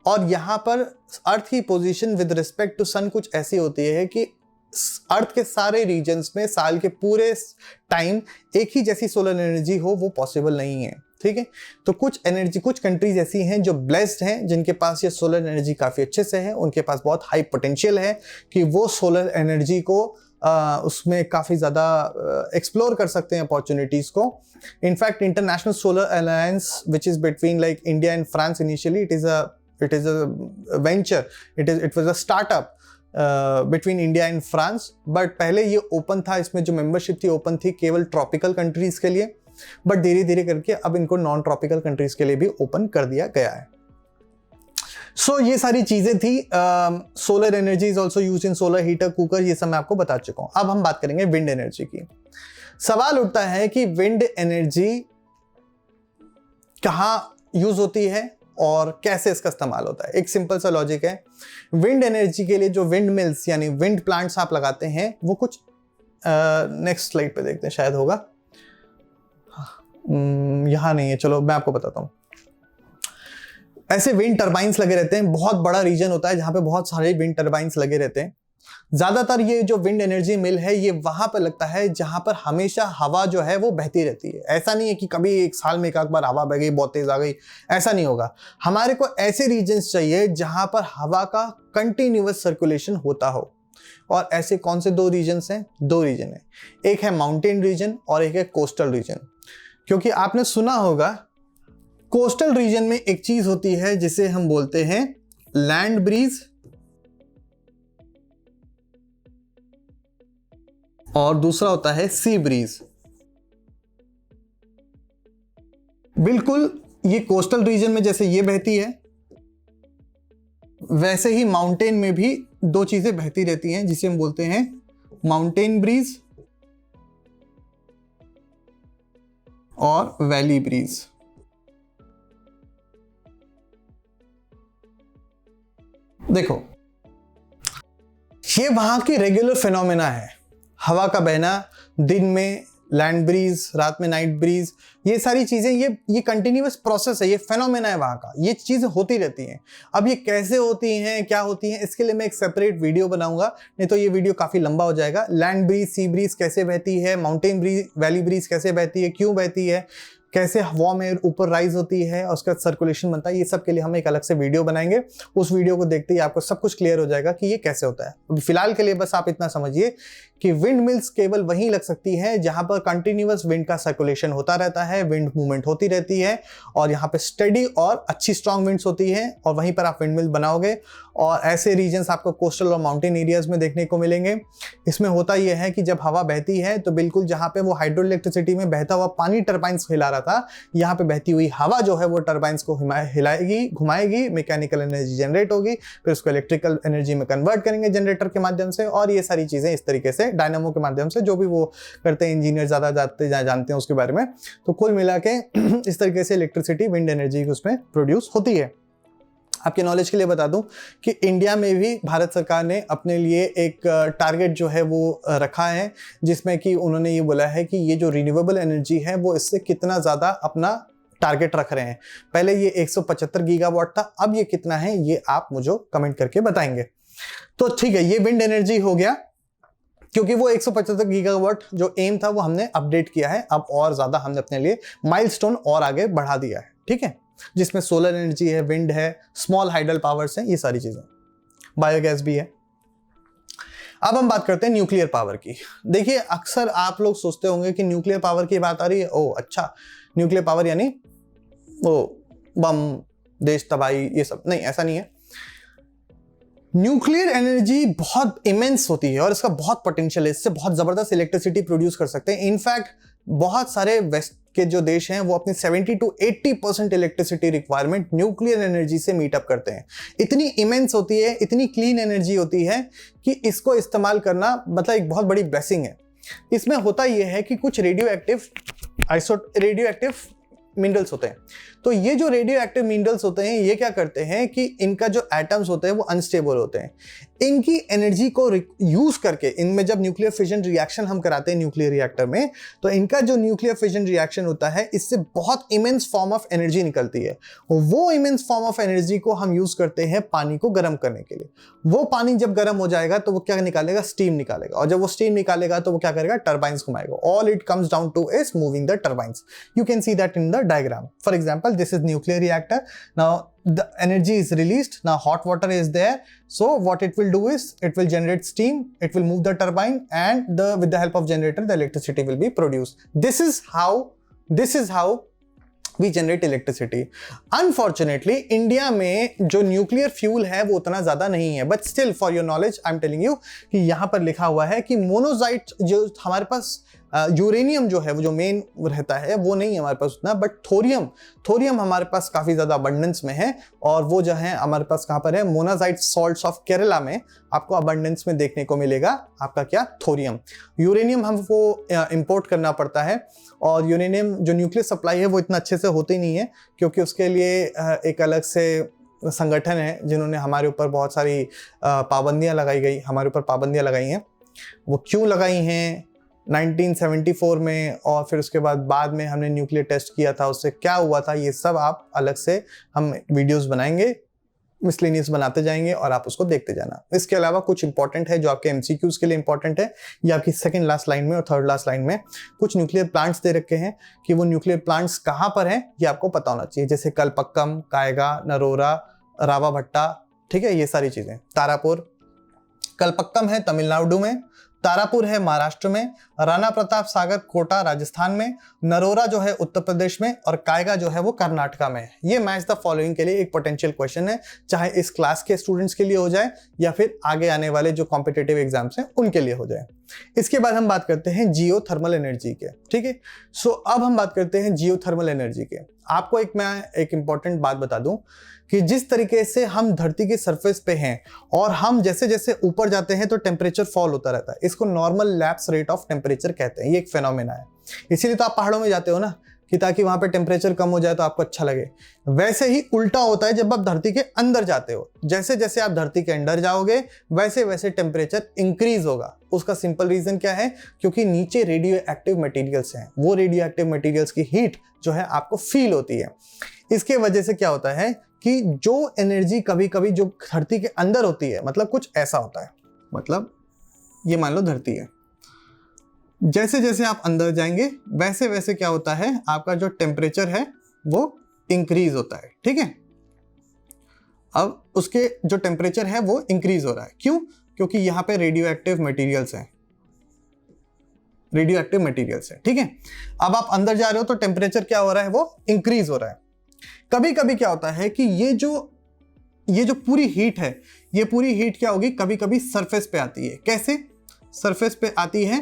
और यहाँ पर अर्थ की पोजीशन विद रिस्पेक्ट टू सन कुछ ऐसी होती है कि अर्थ के सारे रीजन्स में साल के पूरे टाइम एक ही जैसी सोलर एनर्जी हो वो पॉसिबल नहीं है। ठीक है, तो कुछ कंट्रीज ऐसी हैं जो ब्लेस्ड हैं, जिनके पास ये सोलर एनर्जी काफ़ी अच्छे से है, उनके पास बहुत हाई पोटेंशियल है कि वो सोलर एनर्जी को उसमें काफ़ी ज़्यादा एक्सप्लोर कर सकते हैं अपॉर्चुनिटीज़ को। In fact international solar alliance which is between like India and France, initially it is a venture, it was a startup between India and France, but पहले ये ओपन था, इसमें जो मेंबरशिप थी ओपन थी केवल ट्रॉपिकल कंट्रीज के लिए, बट धीरे धीरे करके अब इनको नॉन ट्रॉपिकल कंट्रीज के लिए भी ओपन कर दिया गया है। सो ये सारी चीजें थी। Solar energy is also use in solar heater, cooker, ये सब मैं आपको बता चुका हूं। अब हम बात करेंगे विंड एनर्जी की। सवाल उठता है कि विंड एनर्जी कहाँ यूज होती है और कैसे इसका इस्तेमाल होता है। एक सिंपल सा लॉजिक है, विंड एनर्जी के लिए जो विंड मिल्स यानी विंड प्लांट्स आप लगाते हैं वो कुछ नेक्स्ट स्लाइड पे देखते हैं, शायद होगा, यहां नहीं है, चलो मैं आपको बताता हूं। ऐसे विंड टरबाइंस लगे रहते हैं, बहुत बड़ा रीजन होता है जहां पे बहुत सारे विंड टरबाइंस लगे रहते हैं। ज्यादातर ये जो विंड एनर्जी मिल है ये वहां पर लगता है जहां पर हमेशा हवा जो है वो बहती रहती है। ऐसा नहीं है कि कभी एक साल में एक आध बार हवा बह गई, बहुत तेज आ गई, ऐसा नहीं होगा। हमारे को ऐसे रीजन्स चाहिए जहां पर हवा का कंटिन्यूअस सर्कुलेशन होता हो। और ऐसे कौन से दो रीजन्स हैं? दो रीजन है, एक है माउंटेन रीजन और एक है कोस्टल रीजन। क्योंकि आपने सुना होगा कोस्टल रीजन में एक चीज होती है जिसे हम बोलते हैं लैंड ब्रीज, और दूसरा होता है सी ब्रीज। बिल्कुल ये कोस्टल रीजन में जैसे ये बहती है वैसे ही माउंटेन में भी दो चीजें बहती रहती हैं जिसे हम बोलते हैं माउंटेन ब्रीज और वैली ब्रीज। देखो ये वहां की रेगुलर फिनोमेना है, हवा का बहना, दिन में लैंड ब्रीज, रात में नाइट ब्रीज, ये सारी चीजें ये कंटिन्यूअस प्रोसेस है, ये फेनोमेना है वहां का, ये चीजें होती रहती हैं। अब ये कैसे होती हैं, क्या होती हैं, इसके लिए मैं एक सेपरेट वीडियो बनाऊंगा, नहीं तो ये वीडियो काफी लंबा हो जाएगा। लैंड ब्रीज, सी ब्रीज कैसे बहती है, माउंटेन ब्रीज, वैली ब्रीज कैसे बहती है, क्यों बहती है, कैसे वार्म एयर ऊपर राइज होती है और उसका सर्कुलेशन बनता है, ये सब के लिए हम एक अलग से वीडियो बनाएंगे। उस वीडियो को देखते ही आपको सब कुछ क्लियर हो जाएगा कि ये कैसे होता है। फिलहाल के लिए बस आप इतना समझिए कि विंड मिल्स केवल वहीं लग सकती है जहां पर कंटिन्यूअस विंड का सर्कुलेशन होता रहता है, विंड मूवमेंट होती रहती है और यहाँ पे स्टडी और अच्छी स्ट्रांग विंड्स होती है, और वहीं पर आप विंड मिल बनाओगे। और ऐसे रीजन्स आपको कोस्टल और माउंटेन एरियाज में देखने को मिलेंगे। इसमें होता यह है कि जब हवा बहती है तो बिल्कुल जहाँ पे वो हाइड्रो इलेक्ट्रिसिटी में बहता हुआ पानी टरबाइंस हिला रहा था, यहाँ पे बहती हुई हवा जो है वो टरबाइंस को हिलाएगी, घुमाएगी, मैकेनिकल एनर्जी जनरेट होगी, फिर उसको इलेक्ट्रिकल एनर्जी में कन्वर्ट करेंगे जनरेटर के माध्यम से, और ये सारी चीजें इस तरीके से डायनामो के माध्यम से, जो भी वो करते हैं इंजीनियर ज्यादा जानते हैं उसके बारे में। तो कुल मिला के इस तरीके से इलेक्ट्रिसिटी विंड एनर्जी उसमें प्रोड्यूस होती है। आपके नॉलेज के लिए बता दूं कि इंडिया में भी भारत सरकार ने अपने लिए एक टारगेट जो है वो रखा है, जिसमें कि उन्होंने ये बोला है कि ये जो रिन्यूएबल एनर्जी है वो इससे कितना ज़्यादा अपना टारगेट रख रहे हैं। पहले ये 175 गीगावाट था, अब ये कितना है ये आप मुझे कमेंट करके बताएंगे। तो ठीक है, ये विंड एनर्जी हो गया, क्योंकि वो 175 गीगावाट जो एम था वो हमने अपडेट किया है, अब और ज़्यादा हमने अपने लिए माइलस्टोन और आगे बढ़ा दिया है, ठीक है, जिसमें सोलर एनर्जी है, विंड है, स्मॉल हाइडल पावर्स हैं, ये सारी चीजें, बायोगैस भी है। अब हम बात करते हैं न्यूक्लियर पावर की। देखिए अक्सर आप लोग सोचते होंगे कि न्यूक्लियर पावर की बात आ रही है, ओ अच्छा न्यूक्लियर पावर यानी वो बम, देश तबाही, ये सब नहीं, ऐसा नहीं है। न्यूक्लियर एनर्जी बहुत इमेंस होती है और इसका बहुत पोटेंशियल है, इससे बहुत जबरदस्त इलेक्ट्रिसिटी प्रोड्यूस कर सकते हैं। इनफैक्ट बहुत सारे वेस्ट के जो देश हैं वो अपनी 70 to 80% electricity requirement nuclear energy से मीटअप करते हैं। इतनी इमेंस होती है, इतनी क्लीन एनर्जी होती है कि इसको इस्तेमाल करना मतलब एक बहुत बड़ी ब्लेसिंग है। इसमें होता यह है कि कुछ रेडियो एक्टिव मिनरल्स होते हैं। तो ये जो रेडियो एक्टिव मिनरल्स होते हैं ये क्या करते हैं कि इनका जो एटम्स होते हैं वो अनस्टेबल होते हैं। इनकी एनर्जी को यूज करके, इनमें जब न्यूक्लियर फिजन रिएक्शन हम कराते हैं न्यूक्लियर रिएक्टर में, तो इनका जो न्यूक्लियर फिजन रिएक्शन होता है इससे बहुत इमेंस फॉर्म ऑफ एनर्जी निकलती है। वो इमेंस फॉर्म ऑफ एनर्जी को हम यूज करते हैं पानी को गर्म करने के लिए। वो पानी जब गर्म हो जाएगा तो वो क्या निकालेगा, स्टीम निकालेगा, और जब वो स्टीम निकालेगा तो वो क्या करेगा, टर्बाइंस घुमाएगा। All it comes down two is moving the turbines. You can see that in the diagram. For example, this is nuclear reactor. Now the energy is released, now hot water is there, so what it will do is it will generate steam, it will move the turbine, and with the help of generator the electricity will be produced. This is how we generate electricity. Unfortunately India में जो nuclear fuel है वो उतना ज्यादा नहीं है, but still for your knowledge I am telling you कि यहाँ पर लिखा हुआ है कि मोनोजाइट जो हमारे पास यूरेनियम जो है वो जो मेन रहता है वो नहीं है हमारे पास उतना, बट थोरियम हमारे पास काफ़ी ज़्यादा अबंडेंस में है, और वो जो है हमारे पास कहाँ पर है, मोनाजाइट सॉल्ट्स ऑफ केरला में आपको अबंडेंस में देखने को मिलेगा आपका क्या, थोरियम। यूरेनियम हमको इंपोर्ट करना पड़ता है, और यूरेनियम जो न्यूक्लियर सप्लाई है वो इतना अच्छे से होती नहीं है, क्योंकि उसके लिए एक अलग से संगठन है जिन्होंने हमारे ऊपर बहुत सारी पाबंदियाँ लगाई हैं। वो क्यों लगाई हैं 1974 में, और फिर उसके बाद में हमने न्यूक्लियर टेस्ट किया था, उससे क्या हुआ था, ये सब आप अलग से हम वीडियोस बनाएंगे, मिसलेनियस बनाते जाएंगे और आप उसको देखते जाना। इसके अलावा कुछ इंपॉर्टेंट है जो आपके एमसीक्यूज के लिए इंपॉर्टेंट है, या आपकी सेकंड लास्ट लाइन में और थर्ड लास्ट लाइन में कुछ न्यूक्लियर प्लांट्स दे रखे हैं कि वो न्यूक्लियर प्लांट्स कहाँ पर हैं ये आपको पता होना चाहिए, जैसे कलपक्कम, कायगा, नरोरा, रावा भट्टा, ठीक है, ये सारी चीजें। तारापुर, कलपक्कम है तमिलनाडु में, तारापुर है महाराष्ट्र में, राणा प्रताप सागर कोटा राजस्थान में, नरोरा जो है उत्तर प्रदेश में, और कायगा जो है वो कर्नाटका में है। ये मैच द फॉलोइंग के लिए एक पोटेंशियल क्वेश्चन है, चाहे इस क्लास के स्टूडेंट्स के लिए हो जाए या फिर आगे आने वाले जो कॉम्पिटिटिव एग्जाम्स हैं उनके लिए हो जाए। इसके बाद हम बात करते हैं जियोथर्मल एनर्जी के, ठीक है। सो अब हम बात करते हैं जियोथर्मल एनर्जी के। आपको मैं एक इंपॉर्टेंट बात बता दूं कि जिस तरीके से हम धरती के सरफेस पे हैं और हम जैसे जैसे ऊपर जाते हैं तो टेम्परेचर फॉल होता रहता है, इसको normal lapse rate of temperature कहते हैं। ये एक फेनोमेना है, इसीलिए तो आप पहाड़ों में जाते हो ना, कि ताकि वहां पे टेम्परेचर कम हो जाए तो आपको अच्छा लगे। वैसे ही उल्टा होता है जब आप धरती के अंदर जाते हो, जैसे जैसे आप धरती के अंदर जाओगे वैसे वैसे टेम्परेचर इंक्रीज होगा। उसका सिंपल रीजन क्या है, क्योंकि नीचे रेडियो एक्टिव मटेरियल्स हैं, वो रेडियो एक्टिव मटेरियल्स की हीट जो है आपको फील होती है। इसके वजह से क्या होता है कि जो एनर्जी कभी कभी जो धरती के अंदर होती है, मतलब कुछ ऐसा होता है, मतलब ये मान लो धरती है, जैसे जैसे आप अंदर जाएंगे वैसे वैसे क्या होता है, आपका जो टेम्परेचर है वो इंक्रीज होता है, ठीक है। अब उसके जो टेम्परेचर है वो इंक्रीज हो रहा है, क्यों? क्योंकि यहाँ पे रेडियो एक्टिव मटेरियल्स हैं, रेडियो एक्टिव मटेरियल से, ठीक है। अब आप अंदर जा रहे हो तो टेम्परेचर क्या हो रहा है, वो इंक्रीज हो रहा है। कभी कभी क्या होता है कि ये जो पूरी हीट है, ये पूरी हीट क्या होगी, कभी कभी सरफेस पे आती है। कैसे सरफेस पे आती है,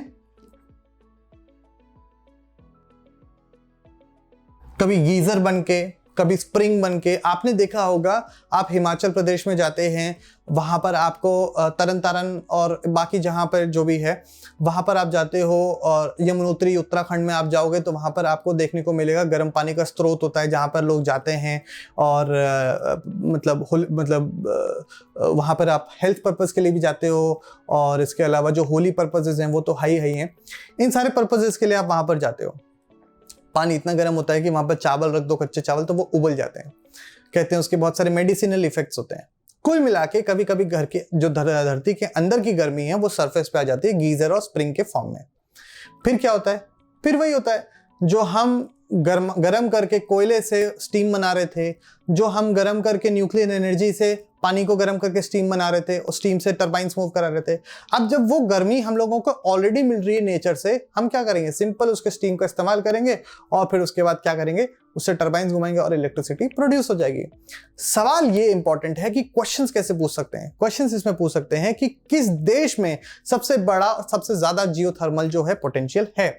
कभी गीजर बन के, कभी स्प्रिंग बन के। आपने देखा होगा, आप हिमाचल प्रदेश में जाते हैं, वहां पर आपको तरन तारन और बाकी जहां पर जो भी है वहां पर आप जाते हो, और यमुनोत्री उत्तराखंड में आप जाओगे तो वहां पर आपको देखने को मिलेगा गर्म पानी का स्रोत होता है जहां पर लोग जाते हैं, और वहां पर आप हेल्थ पर्पस के लिए भी जाते हो, और इसके अलावा जो होली पर्पसेस हैं वो तो हाई हैं। इन सारे पर्पसेस के लिए आप वहां पर जाते हो। पानी इतना गर्म होता है कि वहां पर चावल रख दो, कच्चे चावल, तो वो उबल जाते हैं। कहते हैं उसके बहुत सारे मेडिसिनल इफेक्ट्स होते हैं। कुल मिला के कभी कभी घर के जो धरती के अंदर की गर्मी है वो सरफेस पे आ जाती है गीजर और स्प्रिंग के फॉर्म में। फिर क्या होता है, फिर वही होता है जो हम गरम करके कोयले से स्टीम बना रहे थे, जो हम गरम करके न्यूक्लियर एनर्जी से पानी को गर्म करके स्टीम बना रहे थे, और स्टीम से टरबाइंस मूव करा रहे थे। अब जब वो गर्मी हम लोगों को ऑलरेडी मिल रही है नेचर से, हम क्या करेंगे, सिंपल उसके स्टीम का इस्तेमाल करेंगे, और फिर उसके बाद क्या करेंगे, उससे टरबाइंस घुमाएंगे और इलेक्ट्रिसिटी प्रोड्यूस हो जाएगी। सवाल ये इंपॉर्टेंट है कि क्वेश्चंस कैसे पूछ सकते हैं। क्वेश्चंस इसमें पूछ सकते हैं कि किस देश में सबसे बड़ा, सबसे ज्यादा जियोथर्मल जो है पोटेंशियल है।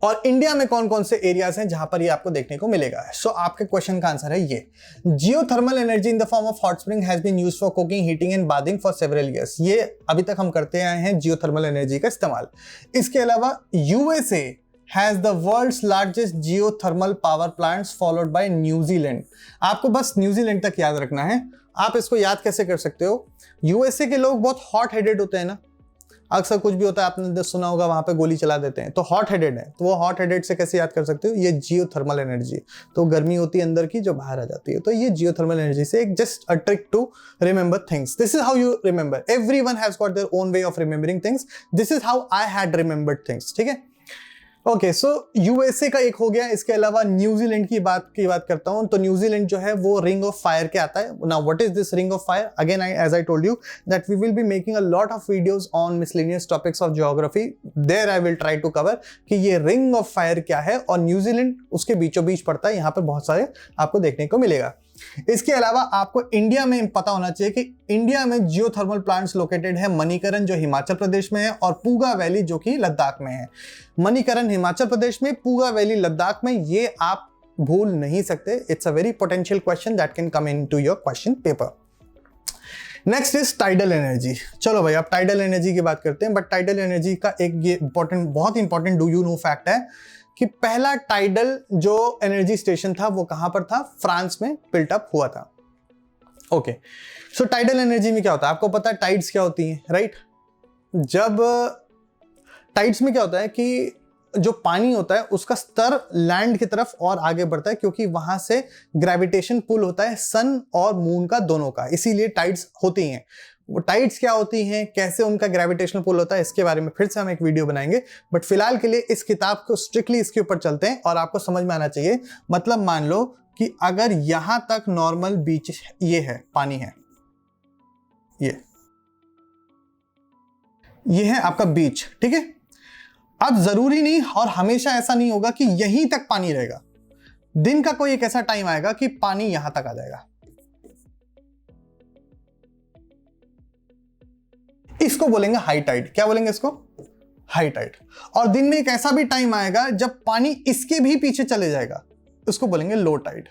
और इंडिया में कौन कौन से एरियाज हैं जहां पर ये आपको देखने को मिलेगा। आपके क्वेश्चन का आंसर है ये, geothermal energy in the form of hot spring has been used for cooking, heating and bathing for several years. ये अभी तक हम करते आए हैं जियोथर्मल एनर्जी का इस्तेमाल। इसके अलावा USA has the world's largest geothermal power plants followed by New Zealand. आपको बस न्यूजीलैंड तक याद रखना है। आप इसको याद कैसे कर सकते हो, यूएसए के लोग बहुत हॉट हेडेड होते हैं ना, अक्सर कुछ भी होता है आपने सुना होगा वहां पे गोली चला देते हैं, तो हॉट हेडेड है, तो वो हॉट हेडेड से कैसे याद कर सकते हो, ये जियोथर्मल एनर्जी। तो गर्मी होती है अंदर की जो बाहर आ जाती है, तो ये जियोथर्मल एनर्जी से एक just a trick to remember things. This is how you remember, everyone has got their own way of remembering things, this is how I had remembered things, ठीक है। ओके, सो यूएसए का एक हो गया। इसके अलावा न्यूजीलैंड की बात करता हूं, तो न्यूजीलैंड जो है वो रिंग ऑफ फायर के आता है। Now what is this ring of fire? Again as I told you that we will be making a lot of videos on miscellaneous topics of geography, there I will try to cover कि ये ring of fire क्या है, और New Zealand उसके बीचों बीच पड़ता है। यहाँ पर बहुत सारे आपको देखने को मिलेगा। इसके अलावा आपको इंडिया में पता होना चाहिए कि इंडिया में जियोथर्मल प्लांट्स लोकेटेड है मणिकरण जो हिमाचल प्रदेश में है, और पूगा वैली जो कि लद्दाख में है। मणिकरण हिमाचल प्रदेश में, पूगा वैली लद्दाख में, ये आप भूल नहीं सकते। It's a very potential question that can come into your question paper. Next is tidal energy. चलो भाई, अब टाइडल एनर्जी की बात करते हैं। बट टाइडल एनर्जी का एक ये बहुत important do you know fact है कि पहला टाइडल जो एनर्जी स्टेशन था वो कहां पर था, फ्रांस में बिल्ट अप हुआ था। ओके, सो टाइडल एनर्जी में क्या होता है, आपको पता है टाइड्स क्या होती हैं, राइट? जब टाइड्स में क्या होता है कि जो पानी होता है उसका स्तर लैंड की तरफ और आगे बढ़ता है, क्योंकि वहां से ग्रेविटेशन पुल होता है सन और मून का, दोनों का, इसीलिए टाइड्स होती हैं। वो टाइड्स क्या होती हैं, कैसे उनका ग्रेविटेशनल पुल होता है, इसके बारे में फिर से हम एक वीडियो बनाएंगे। बट फिलहाल के लिए इस किताब को स्ट्रिक्टली इसके ऊपर चलते हैं, और आपको समझ में आना चाहिए। मतलब मान लो कि अगर यहां तक नॉर्मल बीच ये है, पानी है, ये है आपका बीच, ठीक है। अब जरूरी नहीं और हमेशा ऐसा नहीं होगा कि यहीं तक पानी रहेगा। दिन का कोई एक ऐसा टाइम आएगा कि पानी यहां तक आ जाएगा। इसको बोलेंगे हाई टाइड। क्या बोलेंगे इसको? High tide. और दिन में एक ऐसा भी टाइम आएगा जब पानी इसके भी पीछे चले जाएगा, उसको बोलेंगे लो टाइड।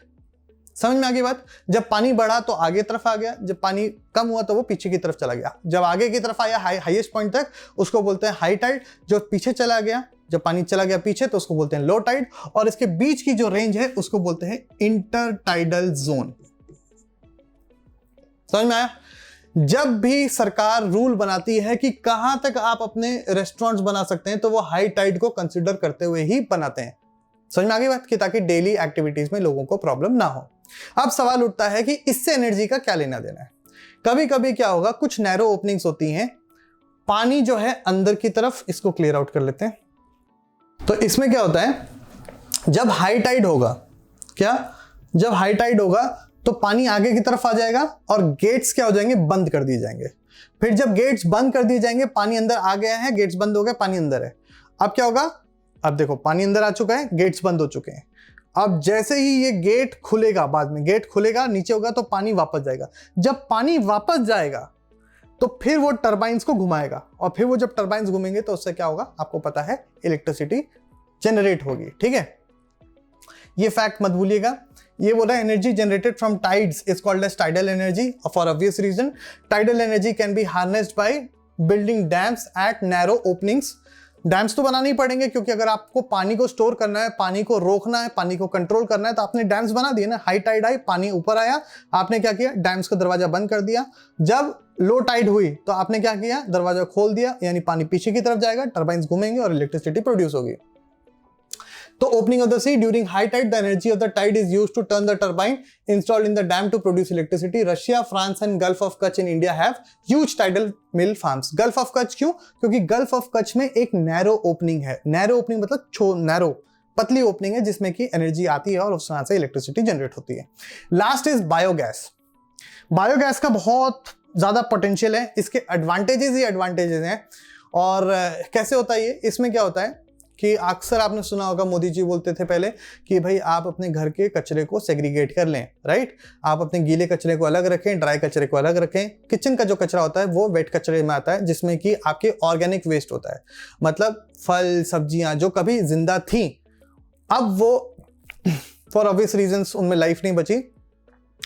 समझ में आ गई बात? जब पानी बढ़ा तो आगे तरफ आ गया, जब पानी कम हुआ तो वो पीछे की तरफ चला गया। जब आगे की तरफ आया हाईएस्ट पॉइंट तक, उसको बोलते हैं हाई टाइड। जो पीछे चला गया, जब पानी चला गया पीछे, तो उसको बोलते हैं लो टाइड। और इसके बीच की जो रेंज है उसको बोलते हैं इंटर टाइडल जोन। समझ में आया? जब भी सरकार रूल बनाती है कि कहां तक आप अपने रेस्टोरेंट्स बना सकते हैं, तो वो हाई टाइड को कंसीडर करते हुए ही बनाते हैं। समझ में आ गई बात? कि ताकि डेली एक्टिविटीज में लोगों को प्रॉब्लम ना हो। अब सवाल उठता है कि इससे एनर्जी का क्या लेना देना है। कभी कभी क्या होगा, कुछ नैरो ओपनिंग्स होती हैं, पानी जो है अंदर की तरफ, इसको क्लियर आउट कर लेते हैं। तो इसमें क्या होता है, जब हाई टाइड होगा, जब हाई टाइड होगा तो पानी आगे की तरफ आ जाएगा और गेट्स क्या हो जाएंगे, बंद कर दिए जाएंगे। फिर जब गेट्स बंद कर दिए जाएंगे, पानी अंदर आ गया है, गेट्स बंद हो गए, पानी अंदर है, अब क्या होगा? अब देखो पानी अंदर आ चुका है, गेट्स बंद हो चुके हैं। अब जैसे ही ये गेट खुलेगा, बाद में गेट खुलेगा, नीचे होगा तो पानी वापस जाएगा। जब पानी वापस जाएगा तो फिर वो टरबाइंस को घुमाएगा, और फिर वो जब टरबाइंस घूमेंगे तो उससे क्या होगा? आपको पता है, इलेक्ट्रिसिटी जनरेट होगी। ठीक है, ये फैक्ट मत भूलिएगा। ये बोला energy generated from tides is called as tidal energy for obvious reason. Tidal energy can be harnessed by building dams at narrow openings. Dams तो बनाने ही पड़ेंगे, क्योंकि अगर आपको पानी को स्टोर करना है, पानी को रोकना है, पानी को कंट्रोल करना है, तो आपने डैम्स बना दिए ना। हाई टाइड आई, पानी ऊपर आया, आपने क्या किया? डैम्स का दरवाजा बंद कर दिया। जब लो टाइड हुई तो आपने क्या किया? दरवाजा खोल दिया, यानी पानी पीछे की तरफ जाएगा, टरबाइंस घूमेंगे और इलेक्ट्रिसिटी प्रोड्यूस होगी। तो opening of the sea during high tide, the energy of the tide is used to turn the turbine installed in the dam to produce electricity. Russia, France and Gulf of Kutch in India have huge tidal mill farms. Gulf of Kutch क्यों? क्योंकि Gulf of Kutch में एक narrow opening है। Narrow opening मतलब narrow, पतली opening है, जिसमें की एनर्जी आती है और उस वहां से इलेक्ट्रिसिटी जनरेट होती है। Last is biogas. बायोगैस का बहुत ज्यादा पोटेंशियल है, इसके एडवांटेजेस ही एडवांटेजेस हैं। और कैसे होता है ये? इसमें क्या होता है कि अक्सर आपने सुना होगा, मोदी जी बोलते थे पहले कि भाई आप अपने घर के कचरे को सेग्रीगेट कर लें, राइट? आप अपने गीले कचरे को अलग रखें, ड्राई कचरे को अलग रखें। किचन का जो कचरा होता है वो वेट कचरे में आता है, जिसमें कि आपके ऑर्गेनिक वेस्ट होता है, मतलब फल सब्जियां जो कभी जिंदा थी, अब वो फॉर ऑब्वियस रीजंस उनमें लाइफ नहीं बची।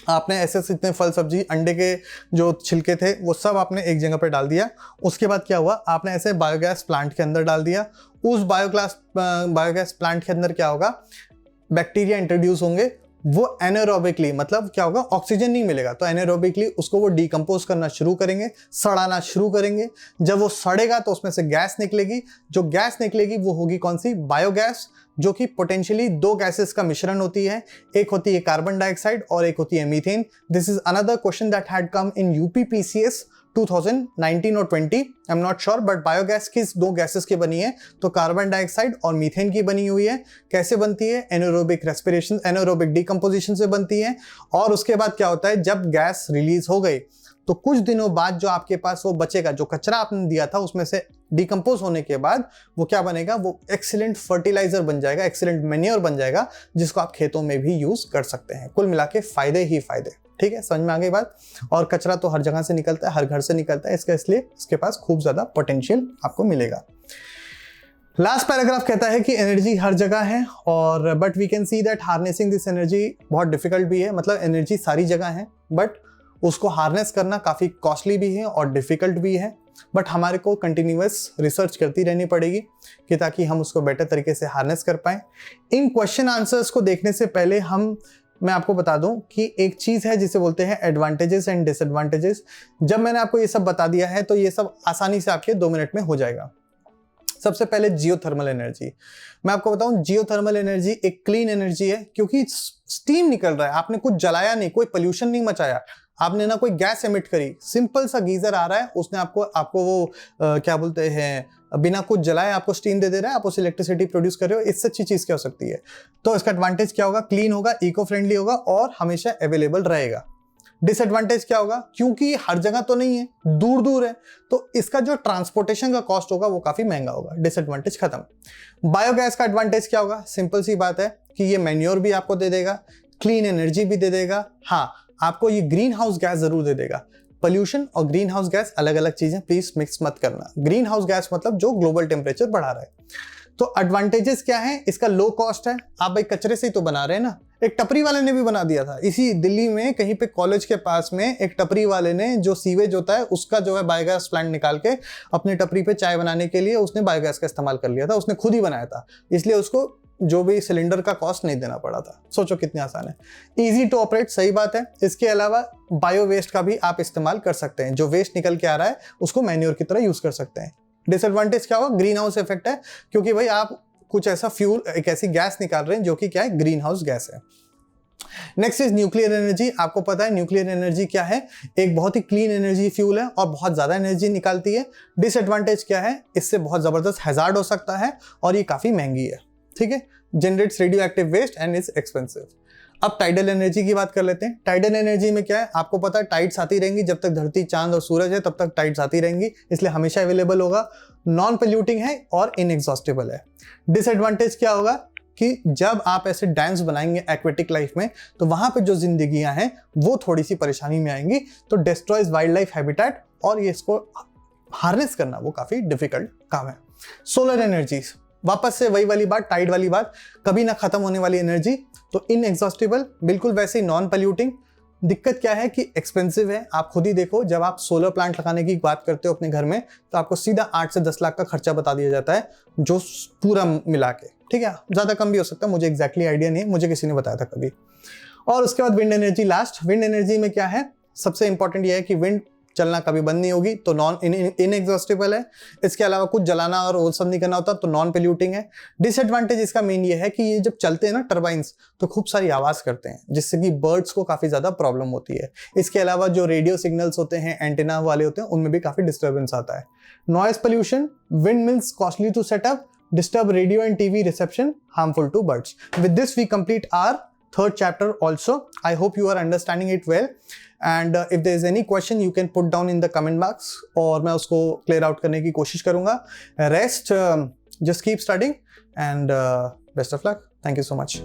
आपने ऐसे जितने फल सब्जी, अंडे के जो छिलके थे, वो सब आपने एक जगह पे डाल दिया। उसके बाद क्या हुआ? आपने ऐसे बायोगैस प्लांट के अंदर डाल दिया। उस बायोगैस प्लांट के अंदर क्या होगा? बैक्टीरिया इंट्रोड्यूस होंगे। वो एनारोबिकली, मतलब क्या होगा? ऑक्सीजन नहीं मिलेगा, तो एनारोबिकली उसको वो डिकम्पोज करना शुरू करेंगे, सड़ाना शुरू करेंगे। जब वो सड़ेगा तो उसमें से गैस निकलेगी। जो गैस निकलेगी वो होगी कौन सी? बायोगैस, जो कि पोटेंशियली दो गैसेस का मिश्रण होती है। एक होती है कार्बन डाइऑक्साइड और एक होती है methane. This is another question that had come in UPPCS 2019 और 20, I am not sure, but biogas किस दो गैसेस की बनी है? तो कार्बन डाइऑक्साइड और मीथेन की बनी हुई है। कैसे बनती है? एनारोबिक रेस्पिरेशन, एनारोबिक डिकम्पोजिशन से बनती है। और उसके बाद क्या होता है? जब गैस रिलीज हो गई तो कुछ दिनों बाद जो आपके पास वो बचेगा, जो कचरा आपने दिया था, उसमें से डिकम्पोज होने के बाद वो क्या बनेगा? वो एक्सीलेंट फर्टिलाइजर बन जाएगा, एक्सीलेंट मैन्योर बन जाएगा, जिसको आप खेतों में भी यूज कर सकते हैं। कुल मिला के फायदे ही फायदे। ठीक है, समझ में आ गई बात? और कचरा तो हर जगह से निकलता है, हर घर से निकलता है, इसलिए इसके पास खूब ज्यादा पोटेंशियल आपको मिलेगा। लास्ट पैराग्राफ कहता है कि एनर्जी हर जगह है, और but we can see that harnessing this energy बहुत डिफिकल्ट भी है। मतलब एनर्जी सारी जगह है, बट उसको हार्नेस करना काफ़ी कॉस्टली भी है और डिफ़िकल्ट भी है। बट हमारे को कंटिन्यूअस रिसर्च करती रहनी पड़ेगी कि ताकि हम उसको बेटर तरीके से हार्नेस कर पाएँ। इन क्वेश्चन आंसर्स को देखने से पहले मैं आपको बता दूं कि एक चीज़ है जिसे बोलते हैं एडवांटेजेस एंड डिसएडवांटेजेस। जब मैंने आपको ये सब बता दिया है तो ये सब आसानी से आपके 2 मिनट में हो जाएगा। सबसे पहले जियोथर्मल एनर्जी। मैं आपको बताऊं, जियोथर्मल एनर्जी एक क्लीन एनर्जी है, क्योंकि स्टीम निकल रहा है, आपने कुछ जलाया नहीं, कोई पोल्यूशन नहीं मचाया, आपने ना कोई गैस एमिट करी, सिंपल सा गीजर आ रहा है, उसने आपको वो क्या बोलते हैं, बिना कुछ जलाए आपको स्टीम दे रहा है, आप उस इलेक्ट्रिसिटी प्रोड्यूस कर रहे हो। इससे अच्छी चीज क्या हो सकती है? तो इसका एडवांटेज क्या होगा? क्लीन होगा, इको फ्रेंडली होगा और हमेशा अवेलेबल रहेगा। डिसएडवांटेज क्या होगा? क्योंकि हर जगह तो नहीं है, दूर दूर है, तो इसका जो ट्रांसपोर्टेशन का कॉस्ट होगा वो काफी महंगा होगा। डिसएडवांटेज खत्म। बायोगैस का एडवांटेज क्या होगा? सिंपल सी बात है कि ये मैन्योर भी आपको दे देगा, क्लीन एनर्जी भी दे देगा, हाँ आपको ये ग्रीन हाउस गैस जरूर दे देगा। पोल्यूशन और ग्रीन हाउस गैस अलग अलग चीजें, प्लीज मिक्स मत करना। ग्रीन हाउस गैस मतलब जो ग्लोबल टेम्परेचर बढ़ा रहा है। तो एडवांटेजेस क्या है? इसका लो कॉस्ट है, आप भाई कचरे से ही तो बना रहे हैं ना। एक टपरी वाले ने भी बना दिया था, इसी दिल्ली में कहीं पे कॉलेज के पास में एक टपरी वाले ने जो सीवेज होता है उसका जो है बायोगैस प्लांट निकाल के अपनी टपरी पे चाय बनाने के लिए उसने बायोगैस का इस्तेमाल कर लिया था। उसने खुद ही बनाया था, इसलिए उसको जो भी सिलेंडर का कॉस्ट नहीं देना पड़ा था। सोचो कितनी आसान है, इजी टू ऑपरेट, सही बात है। इसके अलावा बायो वेस्ट का भी आप इस्तेमाल कर सकते हैं, जो वेस्ट निकल के आ रहा है उसको मैन्योर की तरह यूज कर सकते हैं। डिसएडवांटेज क्या होगा? ग्रीन हाउस इफेक्ट है, क्योंकि भाई आप कुछ ऐसा फ्यूल, एक ऐसी गैस निकाल रहे हैं जो कि क्या है? ग्रीन हाउस गैस है। Next is nuclear energy. आपको पता है न्यूक्लियर एनर्जी क्या है? एक बहुत ही क्लीन एनर्जी फ्यूल है और बहुत ज्यादा एनर्जी निकालती है। डिसएडवांटेज क्या है? इससे बहुत जबरदस्त हैजार्ड हो सकता है और ये काफी महंगी है। ठीक है, generates radio active waste and is expensive. अब टाइडल एनर्जी की बात कर लेते हैं। टाइडल एनर्जी में क्या है, आपको पता है टाइड्स आती रहेंगी, जब तक धरती, चांद और सूरज है तब तक टाइड्स आती रहेंगी, इसलिए हमेशा अवेलेबल होगा, नॉन पोल्यूटिंग है और इनएग्जॉस्टिबल है। डिसएडवांटेज क्या होगा कि जब आप ऐसे डैम्स बनाएंगे एक्वेटिक लाइफ में, तो वहां पे जो जिंदगियां हैं वो थोड़ी सी परेशानी में आएंगी, तो डिस्ट्रॉयज वाइल्ड लाइफ हैबिटेट, और ये इसको हार्नेस करना वो काफी डिफिकल्ट काम है। सोलर एनर्जीज, वापस से वही वाली बात, टाइड वाली बात, कभी ना खत्म होने वाली एनर्जी, तो इनएग्जॉस्टिबल, बिल्कुल वैसे ही नॉन पोल्यूटिंग। दिक्कत क्या है कि एक्सपेंसिव है। आप खुद ही देखो, जब आप सोलर प्लांट लगाने की बात करते हो अपने घर में, तो आपको सीधा 8 से 10 लाख का खर्चा बता दिया जाता है, जो पूरा मिला के, ठीक है, ज्यादा कम भी हो सकता है, मुझे एग्जैक्टली आइडिया नहीं, मुझे किसी ने बताया था कभी। और उसके बाद wind energy last. Wind energy में क्या है, सबसे इंपॉर्टेंट ये है कि विंड चलना कभी बंद नहीं होगी, तो नॉन इनएग्जॉस्टिबल है। इसके अलावा कुछ जलाना और वो सब नहीं करना होता, तो नॉन पोल्यूटिंग है। डिसएडवांटेज इसका मेन ये है कि ये जब चलते हैं ना टरबाइंस, तो खूब सारी आवाज करते हैं, जिससे कि बर्ड्स को काफी ज्यादा प्रॉब्लम होती है। इसके अलावा जो रेडियो सिग्नल्स होते हैं, एंटेना वाले होते हैं, उनमें भी काफी डिस्टर्बेंस आता है। Noise pollution, wind mills costly to setup, disturb radio and TV reception, harmful to birds. With this we complete our third chapter also. I hope you are understanding it well, and if there is any question you can put down in the comment box, और मैं उसको clear out करने की कोशिश करूँगा। Rest, just keep studying and best of luck. Thank you so much.